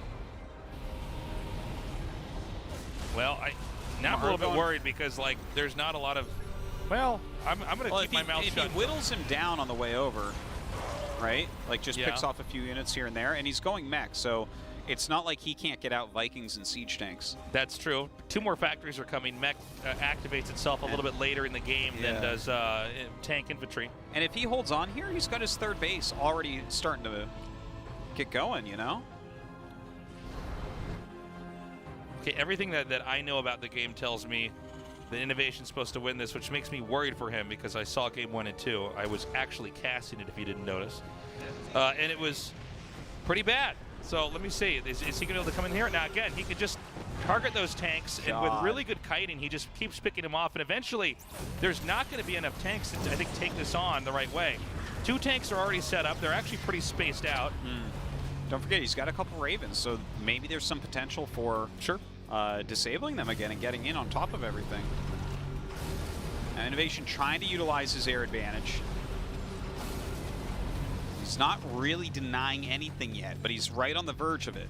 [SPEAKER 2] Well, now I'm a little bit worried because, like, there's not a lot of... Well, I'm going to keep my mouth shut.
[SPEAKER 1] If he whittles him down on the way over, right? Like, just picks off a few units here and there, and he's going mech, so it's not like he can't get out Vikings and siege tanks.
[SPEAKER 2] That's true. 2 more factories are coming. Mech activates itself a little bit later in the game than does tank infantry.
[SPEAKER 1] And if he holds on here, he's got his 3rd base already starting to get going, you know?
[SPEAKER 2] Okay, everything that I know about the game tells me that INnoVation's supposed to win this, which makes me worried for him because I saw game 1 and 2. I was actually casting it if you didn't notice. And it was pretty bad. So let me see. Is he going to be able to come in here? Now, again, he could just target those tanks, and with really good kiting, he just keeps picking them off. And eventually, there's not going to be enough tanks to, I think, take this on the right way. 2 tanks are already set up. They're actually pretty spaced out.
[SPEAKER 1] Don't forget, he's got a couple Ravens, so maybe there's some potential for disabling them again and getting in on top of everything. And INnoVation trying to utilize his air advantage. He's not really denying anything yet, but he's right on the verge of it.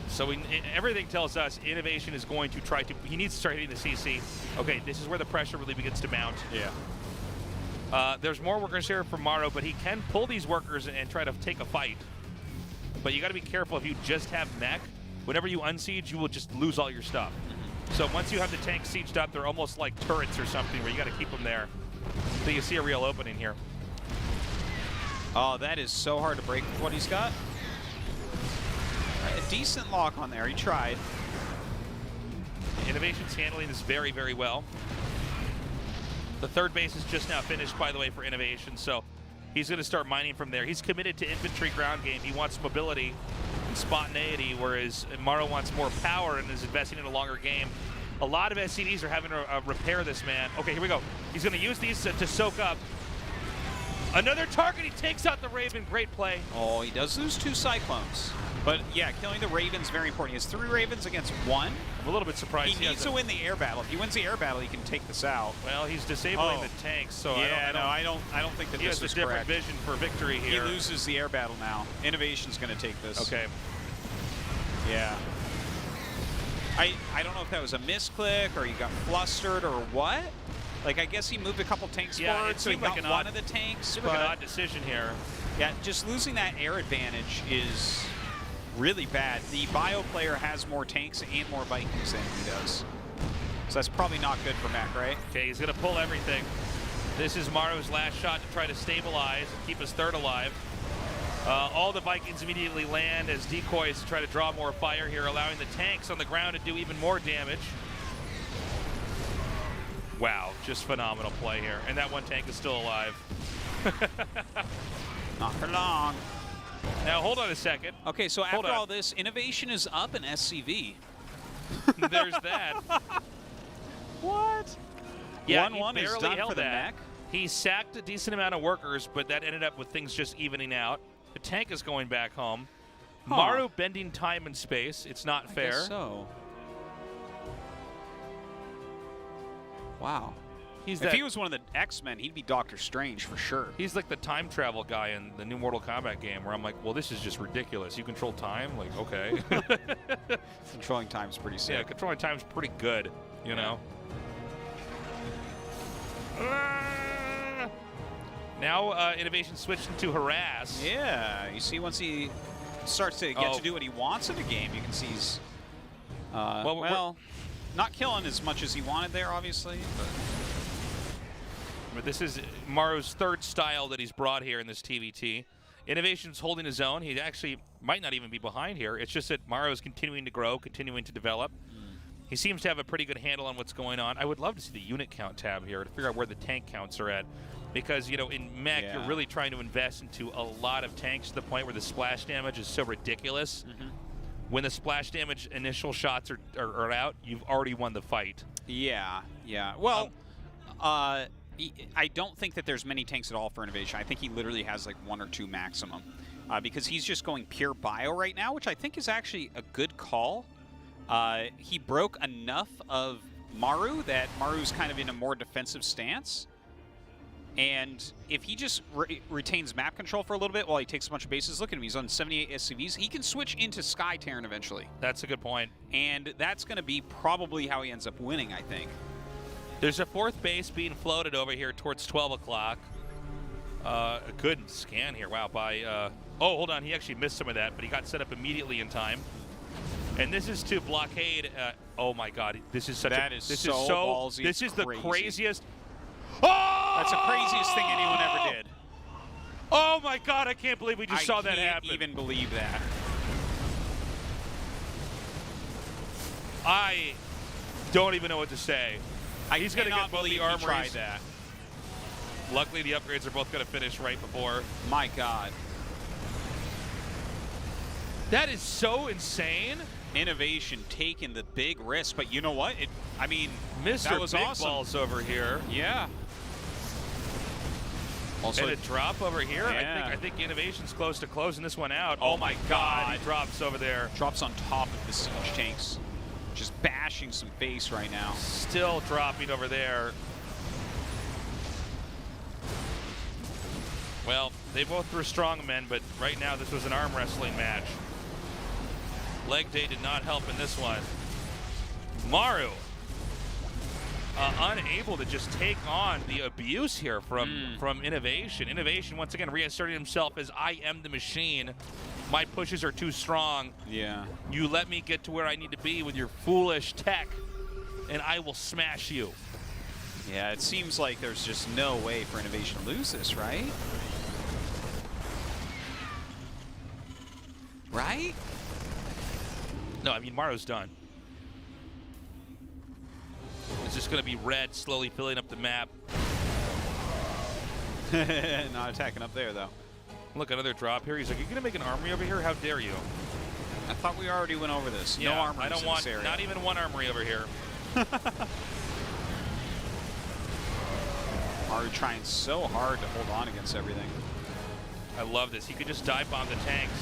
[SPEAKER 2] So everything tells us INnoVation is going to try to... He needs to start hitting the CC. Okay, this is where the pressure really begins to mount.
[SPEAKER 1] Yeah.
[SPEAKER 2] There's more workers here for Maru, but he can pull these workers and try to take a fight. But you got to be careful if you just have mech. Whenever you unsiege, you will just lose all your stuff. So once you have the tanks sieged up, they're almost like turrets or something where you got to keep them there. So you see a real opening here.
[SPEAKER 1] Oh, that is so hard to break with what he's got. A decent lock on there. He tried.
[SPEAKER 2] INnoVation's handling this very, very well. The 3rd base is just now finished, by the way, for INnoVation. So he's going to start mining from there. He's committed to infantry ground game. He wants mobility and spontaneity, whereas Maru wants more power and is investing in a longer game. A lot of SCDs are having to repair this man. Okay, here we go. He's going to use these to soak up. Another target. He takes out the Raven. Great play.
[SPEAKER 1] Oh, he does lose 2 Cyclones. But, yeah, killing the Raven's very important. He has 3 Ravens against 1.
[SPEAKER 2] I'm a little bit surprised.
[SPEAKER 1] He needs to win the air battle. If he wins the air battle, he can take this out.
[SPEAKER 2] Well, he's disabling the tanks, so
[SPEAKER 1] yeah, I don't think that
[SPEAKER 2] he
[SPEAKER 1] this
[SPEAKER 2] has
[SPEAKER 1] is
[SPEAKER 2] a different
[SPEAKER 1] correct.
[SPEAKER 2] vision for victory here.
[SPEAKER 1] He loses the air battle now. INnoVation's going to take this.
[SPEAKER 2] Okay.
[SPEAKER 1] Yeah. I don't know if that was a misclick or he got flustered or what. Like, I guess he moved a couple tanks forward, so he got
[SPEAKER 2] like
[SPEAKER 1] one of the tanks.
[SPEAKER 2] Seemed like an odd decision here.
[SPEAKER 1] Yeah, just losing that air advantage is really bad. The bio player has more tanks and more Vikings than he does. So that's probably not good for Mac, right?
[SPEAKER 2] Okay, he's going to pull everything. This is Maru's last shot to try to stabilize and keep his 3rd alive. All the Vikings immediately land as decoys to try to draw more fire here, allowing the tanks on the ground to do even more damage. Wow, just phenomenal play here. And that one tank is still alive.
[SPEAKER 1] Not for long.
[SPEAKER 2] Now, hold on a second.
[SPEAKER 1] Okay, so after all this, INnoVation is up in SCV.
[SPEAKER 2] There's that.
[SPEAKER 1] What?
[SPEAKER 2] Yeah,
[SPEAKER 1] 1-1 is done for the mech.
[SPEAKER 2] He sacked a decent amount of workers, but that ended up with things just evening out. The tank is going back home. Maru bending time and space. It's not fair.
[SPEAKER 1] I guess so. Wow. If he was one of the X-Men, he'd be Doctor Strange for sure.
[SPEAKER 2] He's like the time travel guy in the new Mortal Kombat game where I'm like, well, this is just ridiculous. You control time? Like, okay.
[SPEAKER 1] Controlling time's pretty sick.
[SPEAKER 2] Yeah, controlling time's pretty good, you know? Now INnoVation switched into harass.
[SPEAKER 1] Yeah, you see once he starts to get to do what he wants in a game, you can see he's, well, not killing as much as he wanted there, obviously.
[SPEAKER 2] But this is Maru's 3rd style that he's brought here in this TVT. INnoVation's holding his own. He actually might not even be behind here. It's just that Maru's continuing to grow, continuing to develop. He seems to have a pretty good handle on what's going on. I would love to see the unit count tab here to figure out where the tank counts are at. Because, you know, in mech, you're really trying to invest into a lot of tanks to the point where the splash damage is so ridiculous. When the splash damage initial shots are out, you've already won the fight.
[SPEAKER 1] Yeah, yeah. Well, I don't think that there's many tanks at all for INnoVation. I think he literally has like 1 or 2 maximum. Because he's just going pure bio right now, which I think is actually a good call. He broke enough of Maru that Maru's kind of in a more defensive stance. And if he just retains map control for a little bit while he takes a bunch of bases, look at him, he's on 78 SCVs. He can switch into Sky Terran eventually.
[SPEAKER 2] That's a good point.
[SPEAKER 1] And that's going to be probably how he ends up winning, I think.
[SPEAKER 2] There's a 4th base being floated over here towards 12 o'clock. A good scan here. Wow, by... oh, hold on. He actually missed some of that, but he got set up immediately in time. And this is to blockade... oh, my God. This is such
[SPEAKER 1] that
[SPEAKER 2] a...
[SPEAKER 1] Is
[SPEAKER 2] this
[SPEAKER 1] so
[SPEAKER 2] is so
[SPEAKER 1] ballsy.
[SPEAKER 2] This is
[SPEAKER 1] crazy.
[SPEAKER 2] The craziest... Oh!
[SPEAKER 1] That's the craziest thing anyone ever did.
[SPEAKER 2] Oh, my God. I can't believe we just saw that happen.
[SPEAKER 1] I can't even believe that.
[SPEAKER 2] I don't even know what to say. He's going to get both the armories.
[SPEAKER 1] Tried that.
[SPEAKER 2] Luckily, the upgrades are both going to finish right before.
[SPEAKER 1] My God.
[SPEAKER 2] That is so insane.
[SPEAKER 1] INnoVation taking the big risk, but you know what? I mean,
[SPEAKER 2] Mr.
[SPEAKER 1] that was
[SPEAKER 2] Big
[SPEAKER 1] awesome.
[SPEAKER 2] Balls over here.
[SPEAKER 1] Yeah. Also,
[SPEAKER 2] and a drop over here.
[SPEAKER 1] Yeah.
[SPEAKER 2] I think INnoVation's close to closing this one out.
[SPEAKER 1] Oh my God.
[SPEAKER 2] He drops over there.
[SPEAKER 1] Drops on top of the siege tanks. Just bashing some face right now.
[SPEAKER 2] Still dropping over there. Well, they both were strong men, but right now this was an arm wrestling match. Leg day did not help in this one. Maru unable to just take on the abuse here from INnoVation. INnoVation once again reasserting himself as I am the machine. My pushes are too strong.
[SPEAKER 1] Yeah.
[SPEAKER 2] You let me get to where I need to be with your foolish tech, and I will smash you.
[SPEAKER 1] Yeah, it seems like there's just no way for INnoVation to lose this, right? Right?
[SPEAKER 2] No, I mean, Maru's done. It's just going to be red slowly filling up the map.
[SPEAKER 1] Not attacking up there, though.
[SPEAKER 2] Look, another drop here. He's like, "You're going to make an armory over here? How dare you?"
[SPEAKER 1] I thought we already went over this.
[SPEAKER 2] Yeah,
[SPEAKER 1] no armories
[SPEAKER 2] I don't
[SPEAKER 1] in
[SPEAKER 2] want
[SPEAKER 1] this area.
[SPEAKER 2] not even one armory over here.
[SPEAKER 1] Maru trying so hard to hold on against everything.
[SPEAKER 2] I love this. He could just dive bomb the tanks.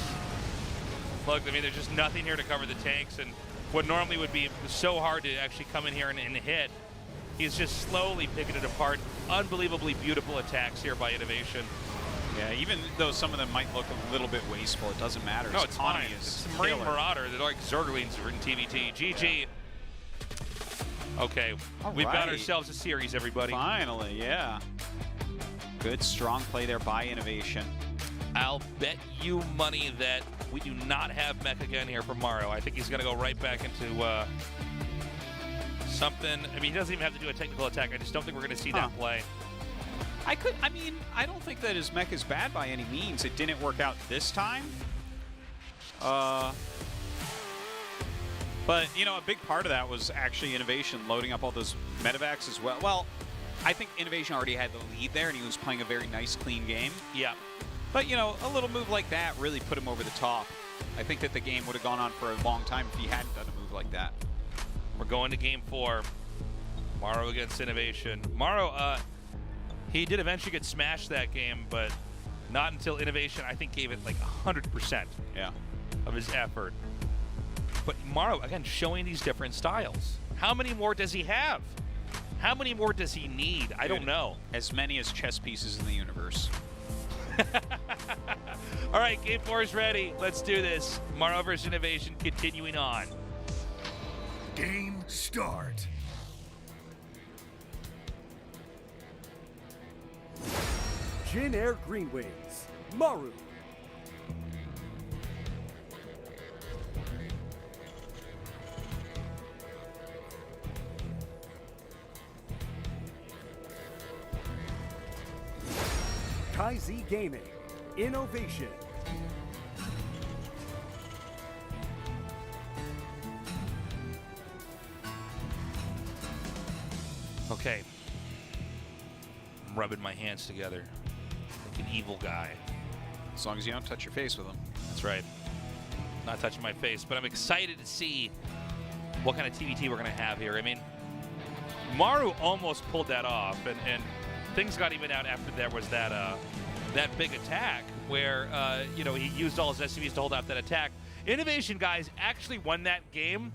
[SPEAKER 2] Look, I mean, there's just nothing here to cover the tanks, and what normally would be so hard to actually come in here and hit, he's just slowly picking it apart. Unbelievably beautiful attacks here by INnoVation.
[SPEAKER 1] Yeah, even though some of them might look a little bit wasteful, it doesn't matter.
[SPEAKER 2] No,
[SPEAKER 1] His
[SPEAKER 2] it's
[SPEAKER 1] economy
[SPEAKER 2] fine.
[SPEAKER 1] is
[SPEAKER 2] It's the Marine
[SPEAKER 1] killer.
[SPEAKER 2] Marauder. They're like Zerglings in TVT. GG. Okay, we've got
[SPEAKER 1] right.
[SPEAKER 2] ourselves a series, everybody.
[SPEAKER 1] Finally, yeah. Good, strong play there by INnoVation.
[SPEAKER 2] I'll bet you money that we do not have mech again here for Maru. I think he's going to go right back into something. I mean, he doesn't even have to do a technical attack. I just don't think we're going to see that play.
[SPEAKER 1] I mean, I don't think that his mech is bad by any means. It didn't work out this time. But, you know, a big part of that was actually INnoVation loading up all those medevacs as well. Well, I think INnoVation already had the lead there, and he was playing a very nice, clean game.
[SPEAKER 2] Yeah.
[SPEAKER 1] But, you know, a little move like that really put him over the top. I think that the game would have gone on for a long time if he hadn't done a move like that.
[SPEAKER 2] We're going to game 4. Maru against INnoVation. Maru, he did eventually get smashed that game, but not until INnoVation, I think, gave it like 100% of his effort. But Maru, again, showing these different styles. How many more does he have? How many more does he need? I don't know.
[SPEAKER 1] As many as chess pieces in the universe.
[SPEAKER 2] All right, game 4 is ready. Let's do this. Maru versus INnoVation continuing on.
[SPEAKER 3] Game start. Jin Air Green Wings, Maru. KaiZ Gaming, INnoVation.
[SPEAKER 2] Okay. I'm rubbing my hands together like an evil guy.
[SPEAKER 1] As long as you don't touch your face with them.
[SPEAKER 2] That's right. Not touching my face, but I'm excited to see what kind of TVT we're going to have here. I mean, Maru almost pulled that off, and things got even out after there was that that big attack where you know, he used all his SCVs to hold out that attack. INnoVation guys actually won that game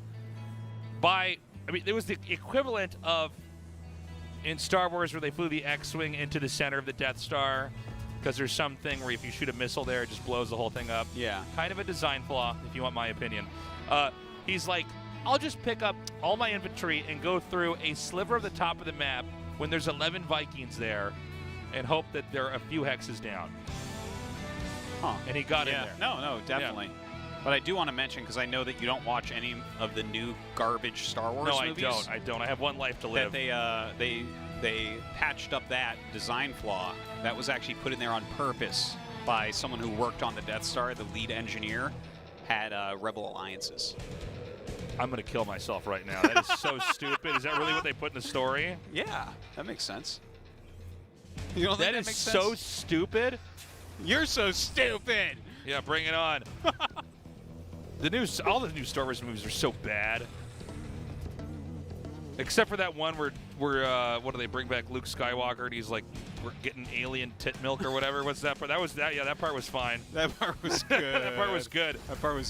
[SPEAKER 2] it was the equivalent of in Star Wars where they flew the X-Wing into the center of the Death Star because there's something where if you shoot a missile there, it just blows the whole thing up.
[SPEAKER 1] Yeah.
[SPEAKER 2] Kind of a design flaw, if you want my opinion. He's like, I'll just pick up all my infantry and go through a sliver of the top of the map when there's 11 Vikings there and hope that there are a few hexes down.
[SPEAKER 1] Huh.
[SPEAKER 2] And he got in there.
[SPEAKER 1] No, definitely. Yeah. But I do want to mention, because I know that you don't watch any of the new garbage Star Wars movies.
[SPEAKER 2] No, I don't. I have one life to live.
[SPEAKER 1] That they patched up that design flaw. That was actually put in there on purpose by someone who worked on the Death Star. The lead engineer had Rebel alliances.
[SPEAKER 2] I'm going to kill myself right now. That is so stupid. Is that really what they put in the story?
[SPEAKER 1] Yeah, that makes sense. You don't think that makes sense?
[SPEAKER 2] So stupid.
[SPEAKER 1] You're so stupid.
[SPEAKER 2] Yeah, bring it on. All the new Star Wars movies are so bad. Except for that one where what do they bring back Luke Skywalker and he's like, we're getting alien tit milk or whatever. What's that part? That part was fine.
[SPEAKER 1] That part was good.
[SPEAKER 2] That part was good.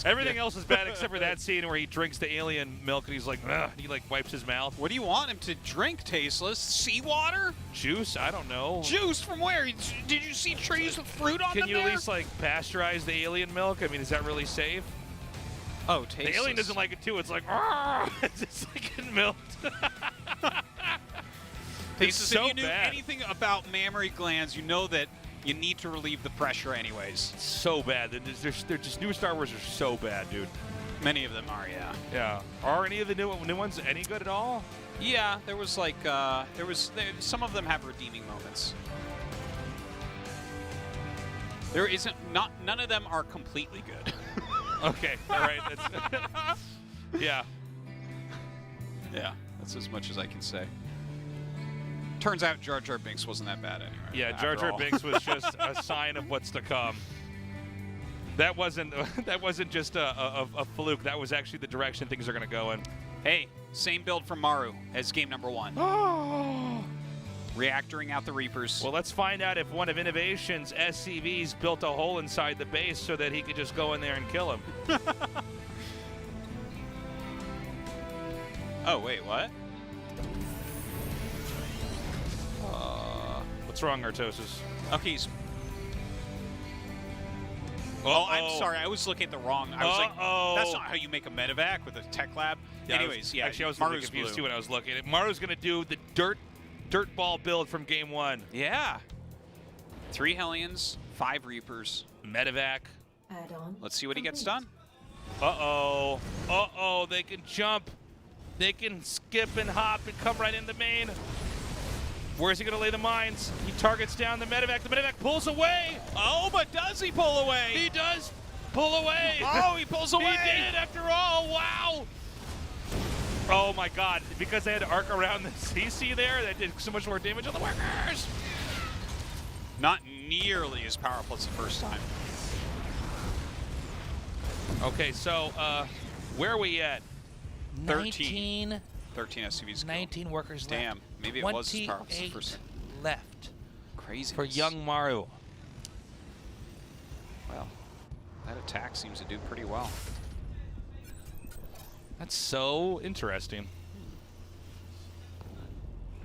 [SPEAKER 2] Everything else is bad except for that scene where he drinks the alien milk and he's like, ugh, and he like wipes his mouth.
[SPEAKER 1] What do you want him to drink, tasteless? Seawater?
[SPEAKER 2] Juice? I don't know.
[SPEAKER 1] Juice from where? Did you see trees with fruit on them?
[SPEAKER 2] Can you at least like pasteurize the alien milk? I mean, is that really safe?
[SPEAKER 1] Oh, tasteless.
[SPEAKER 2] The alien doesn't like it too. It's like, it's just like getting milked. It's so
[SPEAKER 1] if you knew
[SPEAKER 2] bad.
[SPEAKER 1] anything about mammary glands, you know that you need to relieve the pressure anyways.
[SPEAKER 2] It's so bad. They're just new Star Wars are so bad, dude.
[SPEAKER 1] Many of them are, yeah.
[SPEAKER 2] Yeah. Are any of the new ones any good at all?
[SPEAKER 1] Yeah, there was like some of them have redeeming moments. There isn't none of them are completely good.
[SPEAKER 2] Okay, all right. Yeah.
[SPEAKER 1] Yeah, that's as much as I can say. Turns out Jar Jar Binks wasn't that bad anyway.
[SPEAKER 2] Yeah, Jar Jar Binks was just a sign of what's to come. That wasn't just a fluke. That was actually the direction things are going to go in.
[SPEAKER 1] Hey, same build from Maru as game number 1. Reactoring out the Reapers.
[SPEAKER 2] Well, let's find out if one of INnoVation's SCVs built a hole inside the base so that he could just go in there and kill him.
[SPEAKER 1] Oh, wait, what?
[SPEAKER 2] What's wrong, Artosis?
[SPEAKER 1] Okay, Oh, I'm sorry. I was looking at the wrong. I was like, that's not how you make a medevac with a tech lab.
[SPEAKER 2] Yeah,
[SPEAKER 1] Anyways,
[SPEAKER 2] I was
[SPEAKER 1] Maru's
[SPEAKER 2] confused
[SPEAKER 1] blue.
[SPEAKER 2] too when I was looking. Maru's going to do the dirt ball build from game 1.
[SPEAKER 1] Yeah. 3 Hellions, 5 Reapers.
[SPEAKER 2] Medevac.
[SPEAKER 4] Add-on.
[SPEAKER 1] Let's see what he gets done.
[SPEAKER 2] Uh-oh. They can jump. They can skip and hop and come right in the main. Where's he going to lay the mines? He targets down the medevac. The medevac pulls away.
[SPEAKER 1] Oh, but does he pull away?
[SPEAKER 2] He does pull away.
[SPEAKER 1] Oh, he pulls away.
[SPEAKER 2] He did after all. Wow. Oh, my God. Because they had to arc around the CC there, that did so much more damage on the workers.
[SPEAKER 1] Not nearly as powerful as the first time.
[SPEAKER 2] Okay, so where are we at?
[SPEAKER 1] 13 SCVs.
[SPEAKER 2] 19 workers left.
[SPEAKER 1] Damn, maybe it was as powerful as the first time.
[SPEAKER 2] Left.
[SPEAKER 1] Crazy.
[SPEAKER 2] For young Maru.
[SPEAKER 1] Well, that attack seems to do pretty well.
[SPEAKER 2] That's so interesting.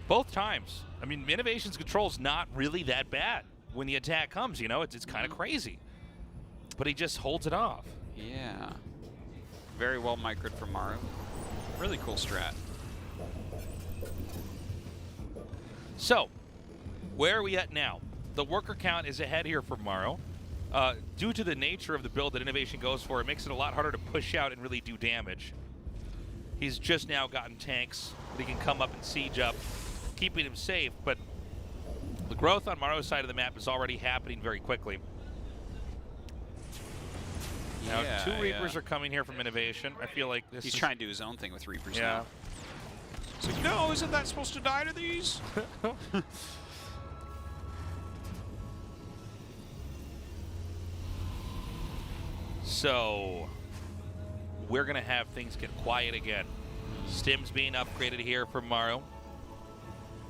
[SPEAKER 2] Both times. I mean, INnoVation's control's not really that bad when the attack comes, you know? It's kind of crazy. But he just holds it off.
[SPEAKER 1] Yeah. Very well microed from Maru. Really cool strat.
[SPEAKER 2] So, where are we at now? The worker count is ahead here for Maru. Due to the nature of the build that INnoVation goes for, it makes it a lot harder to push out and really do damage. He's just now gotten tanks that he can come up and siege up, keeping him safe, but the growth on Maru's side of the map is already happening very quickly. Now,
[SPEAKER 1] Yeah,
[SPEAKER 2] 2 Reapers are coming here from INnoVation. I feel like this
[SPEAKER 1] He's
[SPEAKER 2] is...
[SPEAKER 1] trying to do his own thing with Reapers
[SPEAKER 2] Yeah.
[SPEAKER 1] now. It's like, no, isn't that supposed to die to these?
[SPEAKER 2] So, we're going to have things get quiet again. Stims being upgraded here for Maru.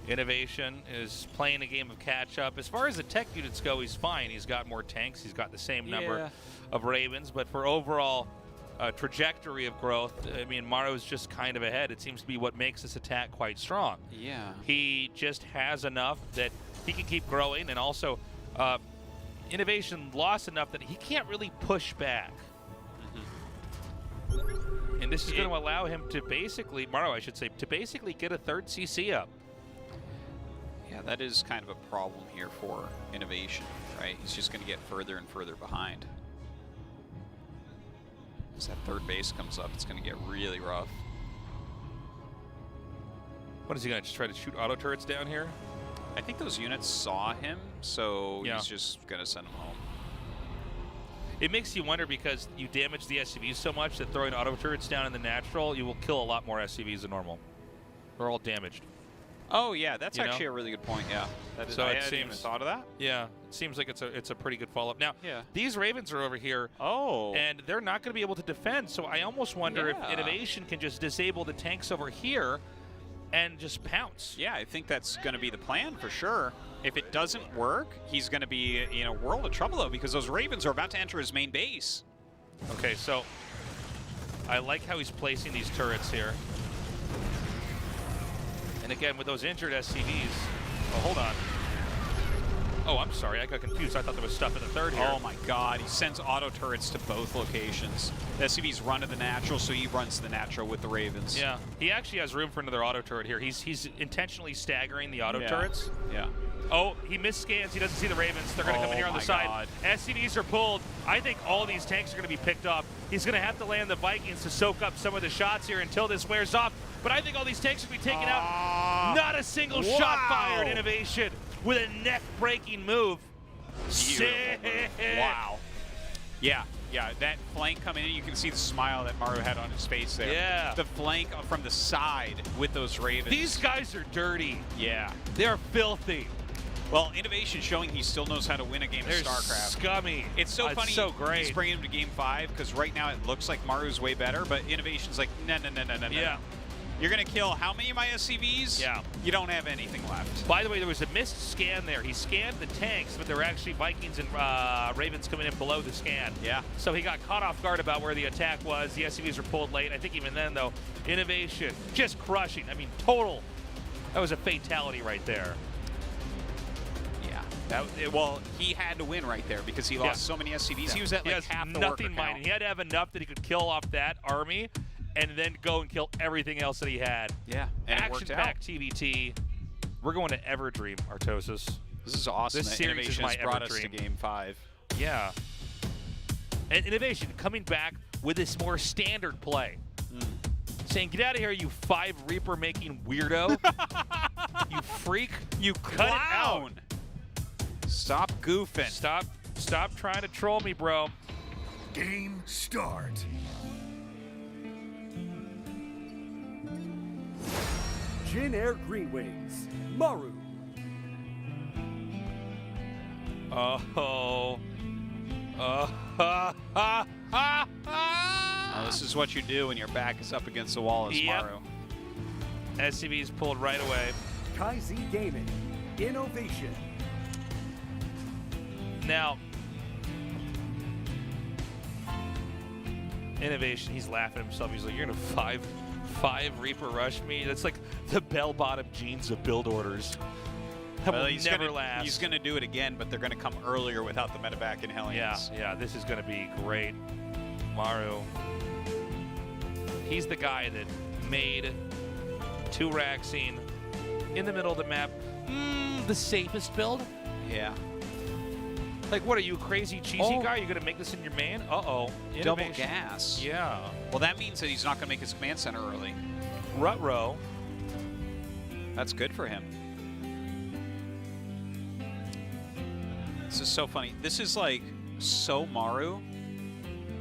[SPEAKER 2] INnoVation is playing a game of catch-up. As far as the tech units go, he's fine. He's got more tanks. He's got the same number of Ravens. But for overall trajectory of growth. I mean, Maru's just kind of ahead. It seems to be what makes this attack quite strong.
[SPEAKER 1] Yeah.
[SPEAKER 2] He just has enough that he can keep growing, and also INnoVation lost enough that he can't really push back. And this is going to allow him to basically, Maru, I should say, to basically get a third CC up.
[SPEAKER 1] Yeah, that is kind of a problem here for INnoVation, right? He's just going to get further and further behind. As that third base comes up, it's going to get really rough.
[SPEAKER 2] What is he going to just try to shoot auto turrets down here?
[SPEAKER 1] I think those units saw him, so
[SPEAKER 2] Yeah.
[SPEAKER 1] he's just going to send them home.
[SPEAKER 2] It makes you wonder, because you damage the SCVs so much that throwing auto turrets down in the natural, you will kill a lot more SCVs than normal. They're all damaged.
[SPEAKER 1] Oh, yeah, that's
[SPEAKER 2] You know?
[SPEAKER 1] actually a really good point, yeah. That is,
[SPEAKER 2] So
[SPEAKER 1] I
[SPEAKER 2] it
[SPEAKER 1] hadn't even
[SPEAKER 2] seems-
[SPEAKER 1] thought of that.
[SPEAKER 2] Yeah, it seems like it's a pretty good follow-up. Now,
[SPEAKER 1] Yeah.
[SPEAKER 2] these Ravens are over here,
[SPEAKER 1] Oh.
[SPEAKER 2] and they're not going to be able to defend, so I almost wonder if
[SPEAKER 1] Yeah.
[SPEAKER 2] INnoVation can just disable the tanks over here and just pounce.
[SPEAKER 1] Yeah, I think that's going to be the plan for sure. If it doesn't work, he's going to be in a world of trouble, though, because those Ravens are about to enter his main base.
[SPEAKER 2] Okay, so I like how he's placing these turrets here. And again, with those injured SCVs, oh, hold on. Oh, I'm sorry, I got confused. I thought there was stuff in the third here.
[SPEAKER 1] Oh my god, he sends auto turrets to both locations. The SCV's run to the natural, so he runs to the natural with the Ravens.
[SPEAKER 2] Yeah, he actually has room for another auto turret here. He's intentionally staggering the auto
[SPEAKER 1] Yeah.
[SPEAKER 2] turrets.
[SPEAKER 1] Yeah.
[SPEAKER 2] Oh, he misscans. He doesn't see the Ravens. They're going to come in here on the
[SPEAKER 1] my
[SPEAKER 2] side.
[SPEAKER 1] God.
[SPEAKER 2] SCVs are pulled. I think all these tanks are going to be picked off. He's going to have to land the Vikings to soak up some of the shots here until this wears off. But I think all these tanks will be taken out. Not a single shot fired. INnoVation with a neck-breaking move. Sick.
[SPEAKER 1] Wow. Yeah, that flank coming in, you can see the smile that Maru had on his face there.
[SPEAKER 2] Yeah.
[SPEAKER 1] The flank from the side with those Ravens.
[SPEAKER 2] These guys are dirty.
[SPEAKER 1] Yeah.
[SPEAKER 2] They're filthy.
[SPEAKER 1] Well, INnoVation showing he still knows how to win a game
[SPEAKER 2] They're
[SPEAKER 1] of StarCraft.
[SPEAKER 2] scummy.
[SPEAKER 1] It's so funny.
[SPEAKER 2] so great.
[SPEAKER 1] He's bringing him to Game 5 because right now it looks like Maru's way better, but INnoVation's like, no.
[SPEAKER 2] Yeah.
[SPEAKER 1] You're going to kill how many of my SCVs?
[SPEAKER 2] Yeah.
[SPEAKER 1] You don't have anything left.
[SPEAKER 2] By the way, there was a missed scan there. He scanned the tanks, but there were actually Vikings and Ravens coming in below the scan.
[SPEAKER 1] Yeah.
[SPEAKER 2] So he got caught off guard about where the attack was. The SCVs were pulled late. I think even then, though, INnoVation just crushing. I mean, total. That was a fatality right there.
[SPEAKER 1] Yeah. Well, he had to win right there because he lost so many SCVs. He was at like half the worker
[SPEAKER 2] nothing
[SPEAKER 1] count.
[SPEAKER 2] mining. He had to have enough that he could kill off that army and then go and kill everything else that he had.
[SPEAKER 1] Yeah, and it worked out.
[SPEAKER 2] Action-packed TBT. We're going to Everdream, Artosis.
[SPEAKER 1] This is awesome.
[SPEAKER 2] This
[SPEAKER 1] that
[SPEAKER 2] series is
[SPEAKER 1] INnoVation
[SPEAKER 2] my
[SPEAKER 1] has brought us to
[SPEAKER 2] Everdream.
[SPEAKER 1] Game 5.
[SPEAKER 2] Yeah. And INnoVation coming back with this more standard play. Saying, get out of here, you 5 Reaper making weirdo. You freak.
[SPEAKER 1] You
[SPEAKER 2] Cut it out.
[SPEAKER 1] clown. Stop goofing.
[SPEAKER 2] Stop trying to troll me, bro.
[SPEAKER 3] Game start. Jin Air Green Wings. Maru.
[SPEAKER 2] Oh.
[SPEAKER 1] Now, this is what you do when your back is up against the wall as
[SPEAKER 2] Yep.
[SPEAKER 1] Maru.
[SPEAKER 2] SCV's pulled right away.
[SPEAKER 3] Kai-Z Gaming. INnoVation.
[SPEAKER 2] Now, INnoVation, he's laughing at himself. He's like, you're going to five Reaper rush me? That's like the bell-bottom jeans of build orders. That
[SPEAKER 1] Well,
[SPEAKER 2] will
[SPEAKER 1] he's
[SPEAKER 2] never
[SPEAKER 1] gonna,
[SPEAKER 2] last.
[SPEAKER 1] He's going to do it again, but they're going to come earlier without the medevac and Hellions.
[SPEAKER 2] Yeah, this is going to be great. Maru. He's the guy that made 2 Raxine in the middle of the map the safest build.
[SPEAKER 1] Yeah.
[SPEAKER 2] Like, what are you, a crazy cheesy guy? You're going to make this in your main? Uh-oh.
[SPEAKER 1] Double
[SPEAKER 2] INnoVation.
[SPEAKER 1] gas.
[SPEAKER 2] Yeah.
[SPEAKER 1] Well, that means that he's not going to make his command center early.
[SPEAKER 2] Rut-row.
[SPEAKER 1] That's good for him. This is so funny. This is like so Maru.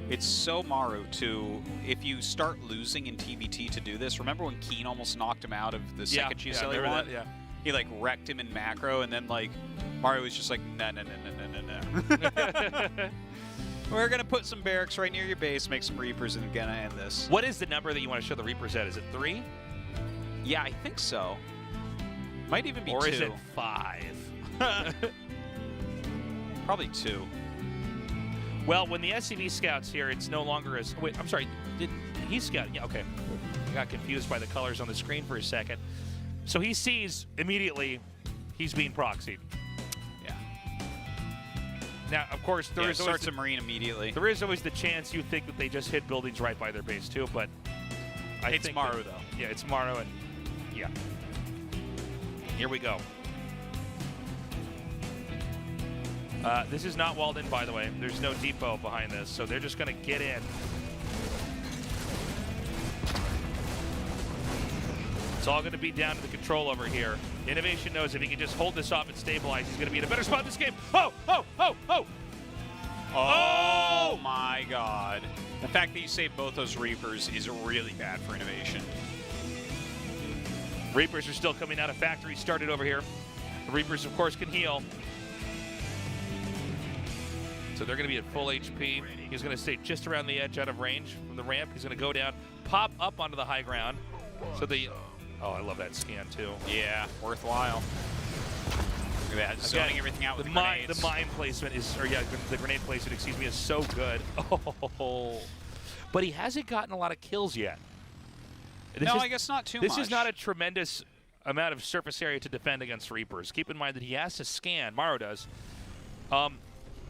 [SPEAKER 1] It's so Maru to, if you start losing in TVT to do this, remember when Keen almost knocked him out of the second GSL he
[SPEAKER 2] remember
[SPEAKER 1] won?
[SPEAKER 2] that, yeah.
[SPEAKER 1] He like wrecked him in macro, and then like Maru was just like, no. We're gonna put some barracks right near your base, make some Reapers, and gonna end this.
[SPEAKER 2] What is the number that you want to show the Reapers at? Is it 3?
[SPEAKER 1] Yeah, I think so. Might even be 2.
[SPEAKER 2] Or is it 5?
[SPEAKER 1] Probably 2.
[SPEAKER 2] Well, when the SCV scouts here, it's no longer as... Wait, I'm sorry. Did he scout? Yeah, okay. I got confused by the colors on the screen for a second. So he sees immediately he's being proxied.
[SPEAKER 1] Yeah.
[SPEAKER 2] Now, of course, there is always
[SPEAKER 1] starts a Marine immediately.
[SPEAKER 2] there is always the chance you think that they just hit buildings right by their base, too, but...
[SPEAKER 1] It's Maru, though.
[SPEAKER 2] Yeah, it's Maru, and yeah. Here we go. This is not walled in, by the way. There's no depot behind this, so they're just going to get in. It's all going to be down to the control over here. INnoVation knows if he can just hold this off and stabilize, he's going to be in a better spot in this game. Oh, oh, oh, oh!
[SPEAKER 1] Oh my God. The fact that you saved both those Reapers is really bad for INnoVation.
[SPEAKER 2] Reapers are still coming out of factory started over here. The Reapers, of course, can heal. So they're going to be at full HP. He's going to stay just around the edge out of range from the ramp. He's going to go down, pop up onto the high ground. So the... Oh, I love that scan, too.
[SPEAKER 1] Yeah, worthwhile. Look at that, zoning everything out with grenades.
[SPEAKER 2] The mine placement is... Or, yeah, the grenade placement, excuse me, is so good. Oh. But he hasn't gotten a lot of kills yet.
[SPEAKER 1] I guess not too much.
[SPEAKER 2] This is not a tremendous amount of surface area to defend against Reapers. Keep in mind that he has to scan, Maru does,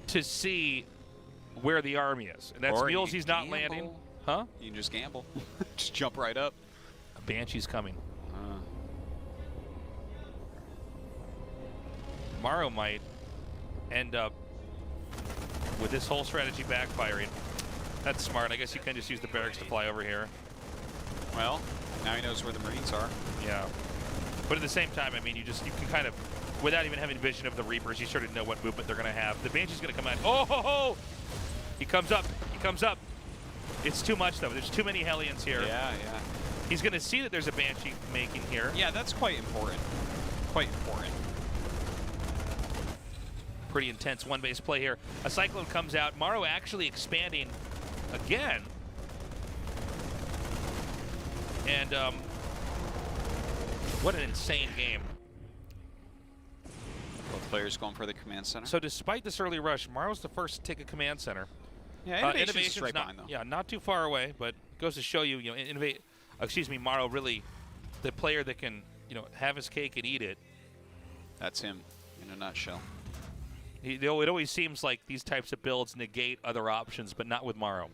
[SPEAKER 2] to see where the army is. And that's mules he's not landing. Huh?
[SPEAKER 1] You can just gamble. Just jump right up.
[SPEAKER 2] A Banshee's coming. Maru might end up with this whole strategy backfiring. That's smart. I guess you can just use the barracks to fly over here.
[SPEAKER 1] Well, now he knows where the Marines are.
[SPEAKER 2] Yeah. But at the same time, I mean, you can kind of, without even having vision of the Reapers, you sort of know what movement they're going to have. The Banshee's going to come out. Oh, ho, ho! He comes up. He comes up. It's too much, though. There's too many Hellions here.
[SPEAKER 1] Yeah, yeah.
[SPEAKER 2] He's going to see that there's a Banshee making here.
[SPEAKER 1] Yeah, that's quite important. Quite important.
[SPEAKER 2] Pretty intense one-base play here. A Cyclone comes out. Maru actually expanding again. And what an insane game.
[SPEAKER 1] Both players going for the command center.
[SPEAKER 2] So despite this early rush, Maru's the first to take a command center.
[SPEAKER 1] Yeah, INnoVation's right
[SPEAKER 2] not,
[SPEAKER 1] behind, though.
[SPEAKER 2] Yeah, not too far away, but goes to show you, Maru really the player that can, have his cake and eat it.
[SPEAKER 1] That's him in a nutshell.
[SPEAKER 2] It always seems like these types of builds negate other options, but not with Maru.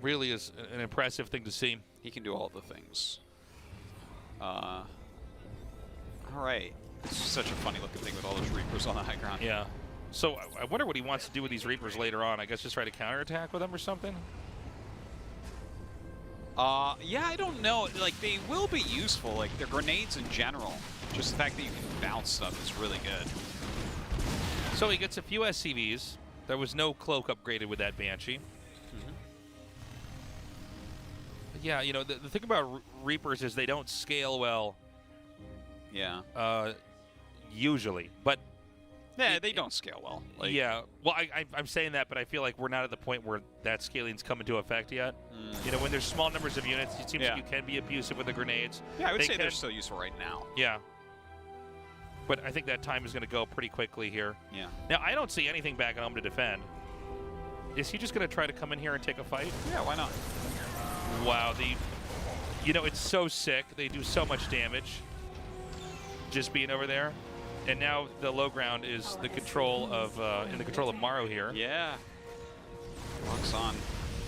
[SPEAKER 2] Really is an impressive thing to see.
[SPEAKER 1] He can do all the things. All right. It's such a funny looking thing with all those Reapers on the high ground.
[SPEAKER 2] Yeah. So I wonder what he wants to do with these Reapers later on. I guess just try to counterattack with them or something?
[SPEAKER 1] Yeah, I don't know. Like, they will be useful. Like, their grenades in general. Just the fact that you can bounce stuff is really good.
[SPEAKER 2] So he gets a few SCVs. There was no cloak upgraded with that Banshee. Yeah, the thing about Reapers is they don't scale well.
[SPEAKER 1] Yeah.
[SPEAKER 2] Usually, but
[SPEAKER 1] yeah, they don't scale well. Like,
[SPEAKER 2] yeah. Well, I'm saying that, but I feel like we're not at the point where that scaling's come into effect yet. When there's small numbers of units, it seems like you can be abusive with the grenades.
[SPEAKER 1] Yeah, I would say they're still useful right now.
[SPEAKER 2] Yeah. But I think that time is going to go pretty quickly here.
[SPEAKER 1] Yeah.
[SPEAKER 2] Now, I don't see anything back home to defend. Is he just going to try to come in here and take a fight?
[SPEAKER 1] Yeah, why not?
[SPEAKER 2] Wow, it's so sick. They do so much damage just being over there. And now the low ground is the control of, in the control of Maru here.
[SPEAKER 1] Yeah. Locks on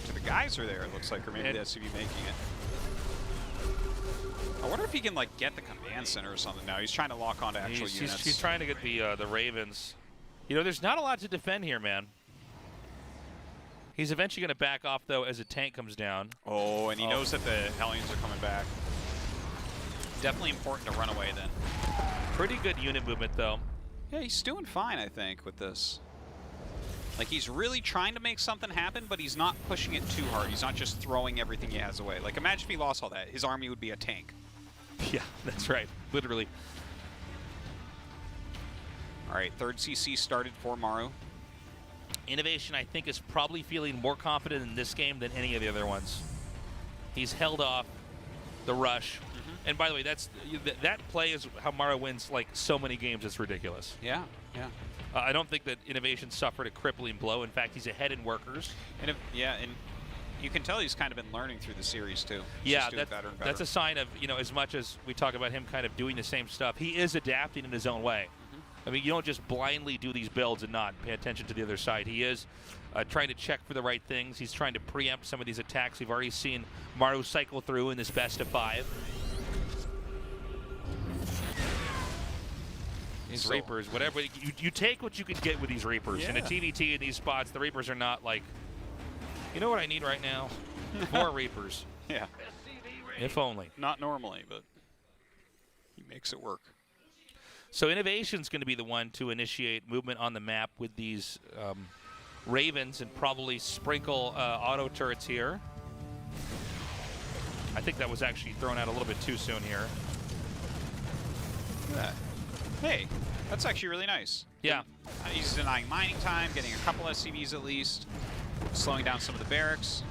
[SPEAKER 1] to the Geyser there, it looks like, or maybe the SCV making it. I wonder if he can, like, get the command center or something now. He's trying to lock onto actual units.
[SPEAKER 2] He's trying to get the Ravens. There's not a lot to defend here, man. He's eventually going to back off, though, as a tank comes down.
[SPEAKER 1] Oh, and he knows that the Hellions are coming back. Definitely important to run away, then.
[SPEAKER 2] Pretty good unit movement, though.
[SPEAKER 1] Yeah, he's doing fine, I think, with this. Like, he's really trying to make something happen, but he's not pushing it too hard. He's not just throwing everything he has away. Like, imagine if he lost all that. His army would be a tank.
[SPEAKER 2] Yeah, that's right. Literally.
[SPEAKER 1] All right, third CC started for Maru.
[SPEAKER 2] INnoVation, I think, is probably feeling more confident in this game than any of the other ones. He's held off the rush. And by the way, that play is how Maru wins like so many games. It's ridiculous.
[SPEAKER 1] Yeah. Yeah.
[SPEAKER 2] I don't think that INnoVation suffered a crippling blow. In fact, he's ahead in workers.
[SPEAKER 1] And and you can tell he's kind of been learning through the series too. He's
[SPEAKER 2] Yeah,
[SPEAKER 1] just doing better and better.
[SPEAKER 2] that's a sign of, as much as we talk about him kind of doing the same stuff, he is adapting in his own way. I mean, you don't just blindly do these builds and not pay attention to the other side. He is trying to check for the right things. He's trying to preempt some of these attacks. We've already seen Maru cycle through in this best of 5. These Reapers, whatever. You take what you can get with these Reapers.
[SPEAKER 1] Yeah.
[SPEAKER 2] In a TVT in these spots, the Reapers are not like, you know what I need right now? 4 Reapers.
[SPEAKER 1] Yeah.
[SPEAKER 2] If only.
[SPEAKER 1] Not normally, but he makes it work.
[SPEAKER 2] So INnoVation's going to be the one to initiate movement on the map with these Ravens and probably sprinkle auto turrets here. I think that was actually thrown out a little bit too soon here.
[SPEAKER 1] Look at that. Hey, that's actually really nice.
[SPEAKER 2] Yeah.
[SPEAKER 1] He's denying mining time, getting a couple SCVs at least, slowing down some of the barracks.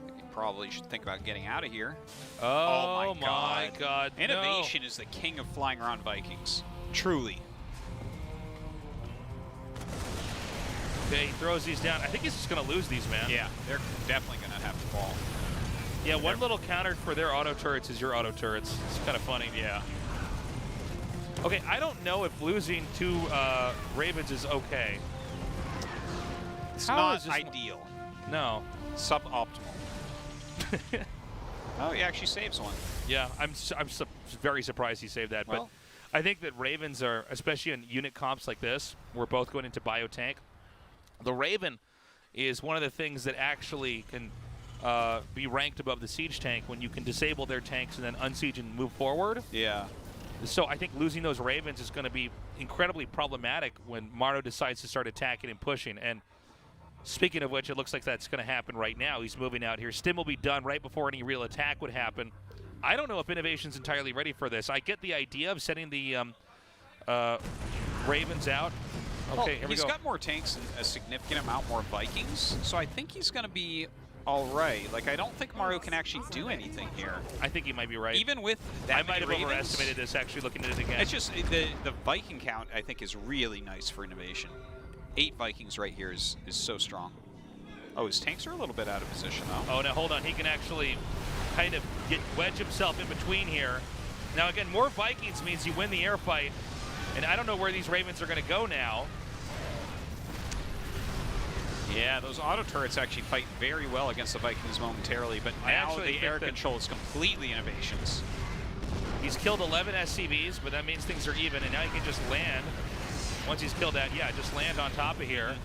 [SPEAKER 1] You probably should think about getting out of here.
[SPEAKER 2] Oh my God.
[SPEAKER 1] INnoVation is the king of flying around Vikings. Truly.
[SPEAKER 2] Okay, he throws these down. I think he's just going to lose these, man.
[SPEAKER 1] Yeah, they're definitely going to have to fall.
[SPEAKER 2] Yeah, one little counter for their auto turrets is your auto turrets. It's kind of funny.
[SPEAKER 1] Yeah.
[SPEAKER 2] Okay, I don't know if losing 2 Ravens is okay.
[SPEAKER 1] It's
[SPEAKER 2] How
[SPEAKER 1] not
[SPEAKER 2] is this
[SPEAKER 1] ideal.
[SPEAKER 2] No.
[SPEAKER 1] Suboptimal. Oh, he actually saves one.
[SPEAKER 2] Yeah, I'm very surprised he saved that.
[SPEAKER 1] Well,
[SPEAKER 2] but I think that Ravens are, especially in unit comps like this, we're both going into biotank. The Raven is one of the things that actually can be ranked above the siege tank when you can disable their tanks and then unsiege and move forward.
[SPEAKER 1] yeah.
[SPEAKER 2] So I think losing those Ravens is going to be incredibly problematic when Maru decides to start attacking and pushing. And speaking of which, it looks like that's going to happen right now. He's moving out here. Stim will be done right before any real attack would happen. I don't know if INnoVation's entirely ready for this. I get the idea of sending the Ravens out. Okay,
[SPEAKER 1] Well,
[SPEAKER 2] here we go.
[SPEAKER 1] he's got more tanks and a significant amount more Vikings, so I think he's going to be all right. Like, I don't think Maru can actually do anything here.
[SPEAKER 2] I think he might be right.
[SPEAKER 1] Even with that
[SPEAKER 2] I might have
[SPEAKER 1] many Ravens,
[SPEAKER 2] overestimated this, actually, looking at it again.
[SPEAKER 1] It's just the Viking count, I think, is really nice for INnoVation. 8 Vikings right here is so strong. Oh, his tanks are a little bit out of position, though.
[SPEAKER 2] Oh, now hold on. He can actually kind of wedge himself in between here. Now, again, more Vikings means you win the air fight. And I don't know where these Ravens are going to go now.
[SPEAKER 1] Yeah, those auto turrets actually fight very well against the Vikings momentarily, but now the air control is completely INnoVation's.
[SPEAKER 2] He's killed 11 SCVs, but that means things are even, and now he can just land. Once he's killed that, yeah, just land on top of here.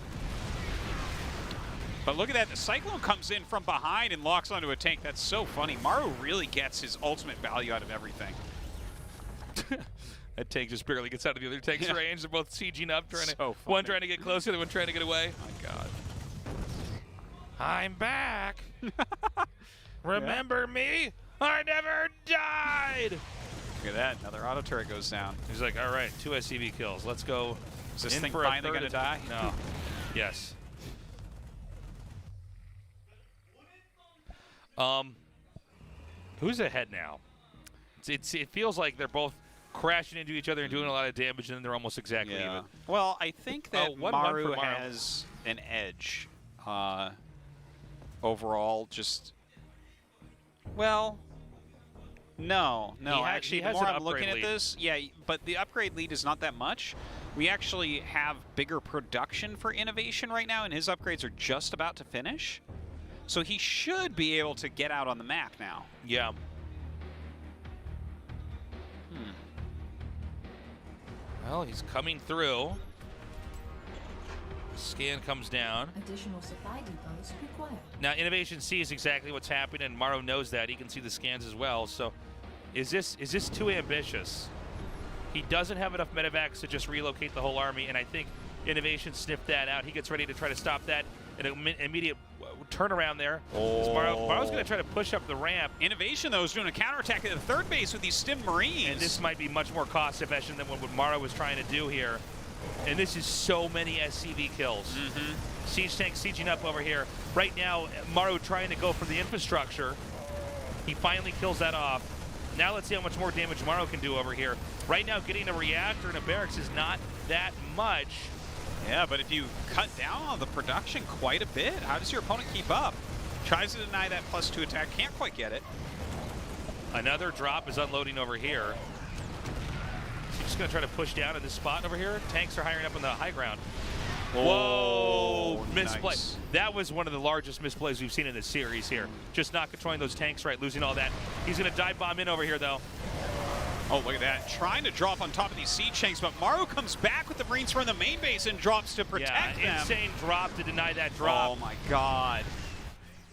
[SPEAKER 1] But look at that, the Cyclone comes in from behind and locks onto a tank. That's so funny. Maru really gets his ultimate value out of everything.
[SPEAKER 2] That tank just barely gets out of the other tank's range. They're both sieging up, one trying to get closer, the one trying to get away.
[SPEAKER 1] Oh my God.
[SPEAKER 2] I'm back. Remember me? I never died.
[SPEAKER 1] Look at that, another auto turret goes down.
[SPEAKER 2] He's like, all right, 2 SCV kills. Let's go.
[SPEAKER 1] Is this thing
[SPEAKER 2] for
[SPEAKER 1] finally going to die?
[SPEAKER 2] No. Yes. Who's ahead now? It feels like they're both crashing into each other and doing a lot of damage, and then they're almost exactly even.
[SPEAKER 1] Well, I think that Maru
[SPEAKER 2] for Maru
[SPEAKER 1] has an edge. Overall, just... Well... No, actually, the more I'm looking at this, yeah, but the upgrade lead is not that much. We actually have bigger production for INnoVation right now, and his upgrades are just about to finish. So he should be able to get out on the map now.
[SPEAKER 2] Yeah. Well, he's coming through. Scan comes down.
[SPEAKER 4] Additional supply depots required.
[SPEAKER 2] Now, INnoVation sees exactly what's happening, and Maru knows that. He can see the scans as well. So, is this too ambitious? He doesn't have enough medevacs to just relocate the whole army, and I think INnoVation sniffed that out. He gets ready to try to stop that. An immediate turnaround there. Maru's going to try to push up the ramp.
[SPEAKER 1] INnoVation, though, is doing a counterattack at the third base with these Stim Marines.
[SPEAKER 2] And this might be much more cost-efficient than what Maru was trying to do here. And this is so many SCV kills. Siege tank sieging up over here. Right now, Maru trying to go for the infrastructure. He finally kills that off. Now let's see how much more damage Maru can do over here. Right now, getting a reactor and a barracks is not that much.
[SPEAKER 1] Yeah, but if you cut down on the production quite a bit, how does your opponent keep up? Tries to deny that +2 attack, can't quite get it.
[SPEAKER 2] Another drop is unloading over here. He's just going to try to push down in this spot over here. Tanks are hiring up on the high ground. Whoa, misplay.
[SPEAKER 1] Nice.
[SPEAKER 2] That was one of the largest misplays we've seen in this series here. Just not controlling those tanks right, losing all that. He's going to dive bomb in over here, though.
[SPEAKER 1] Oh, look at that. Trying to drop on top of these siege tanks, but Maru comes back with the Marines from the main base and drops to protect them.
[SPEAKER 2] Insane drop to deny that drop.
[SPEAKER 1] Oh, my God.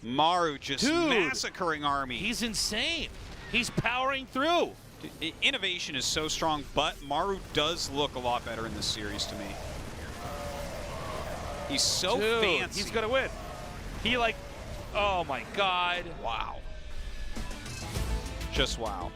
[SPEAKER 1] Maru just massacring army.
[SPEAKER 2] He's insane. He's powering through.
[SPEAKER 1] INnoVation is so strong, but Maru does look a lot better in this series to me. He's so fancy.
[SPEAKER 2] He's going to win. He oh, my God.
[SPEAKER 1] Wow. Just wow.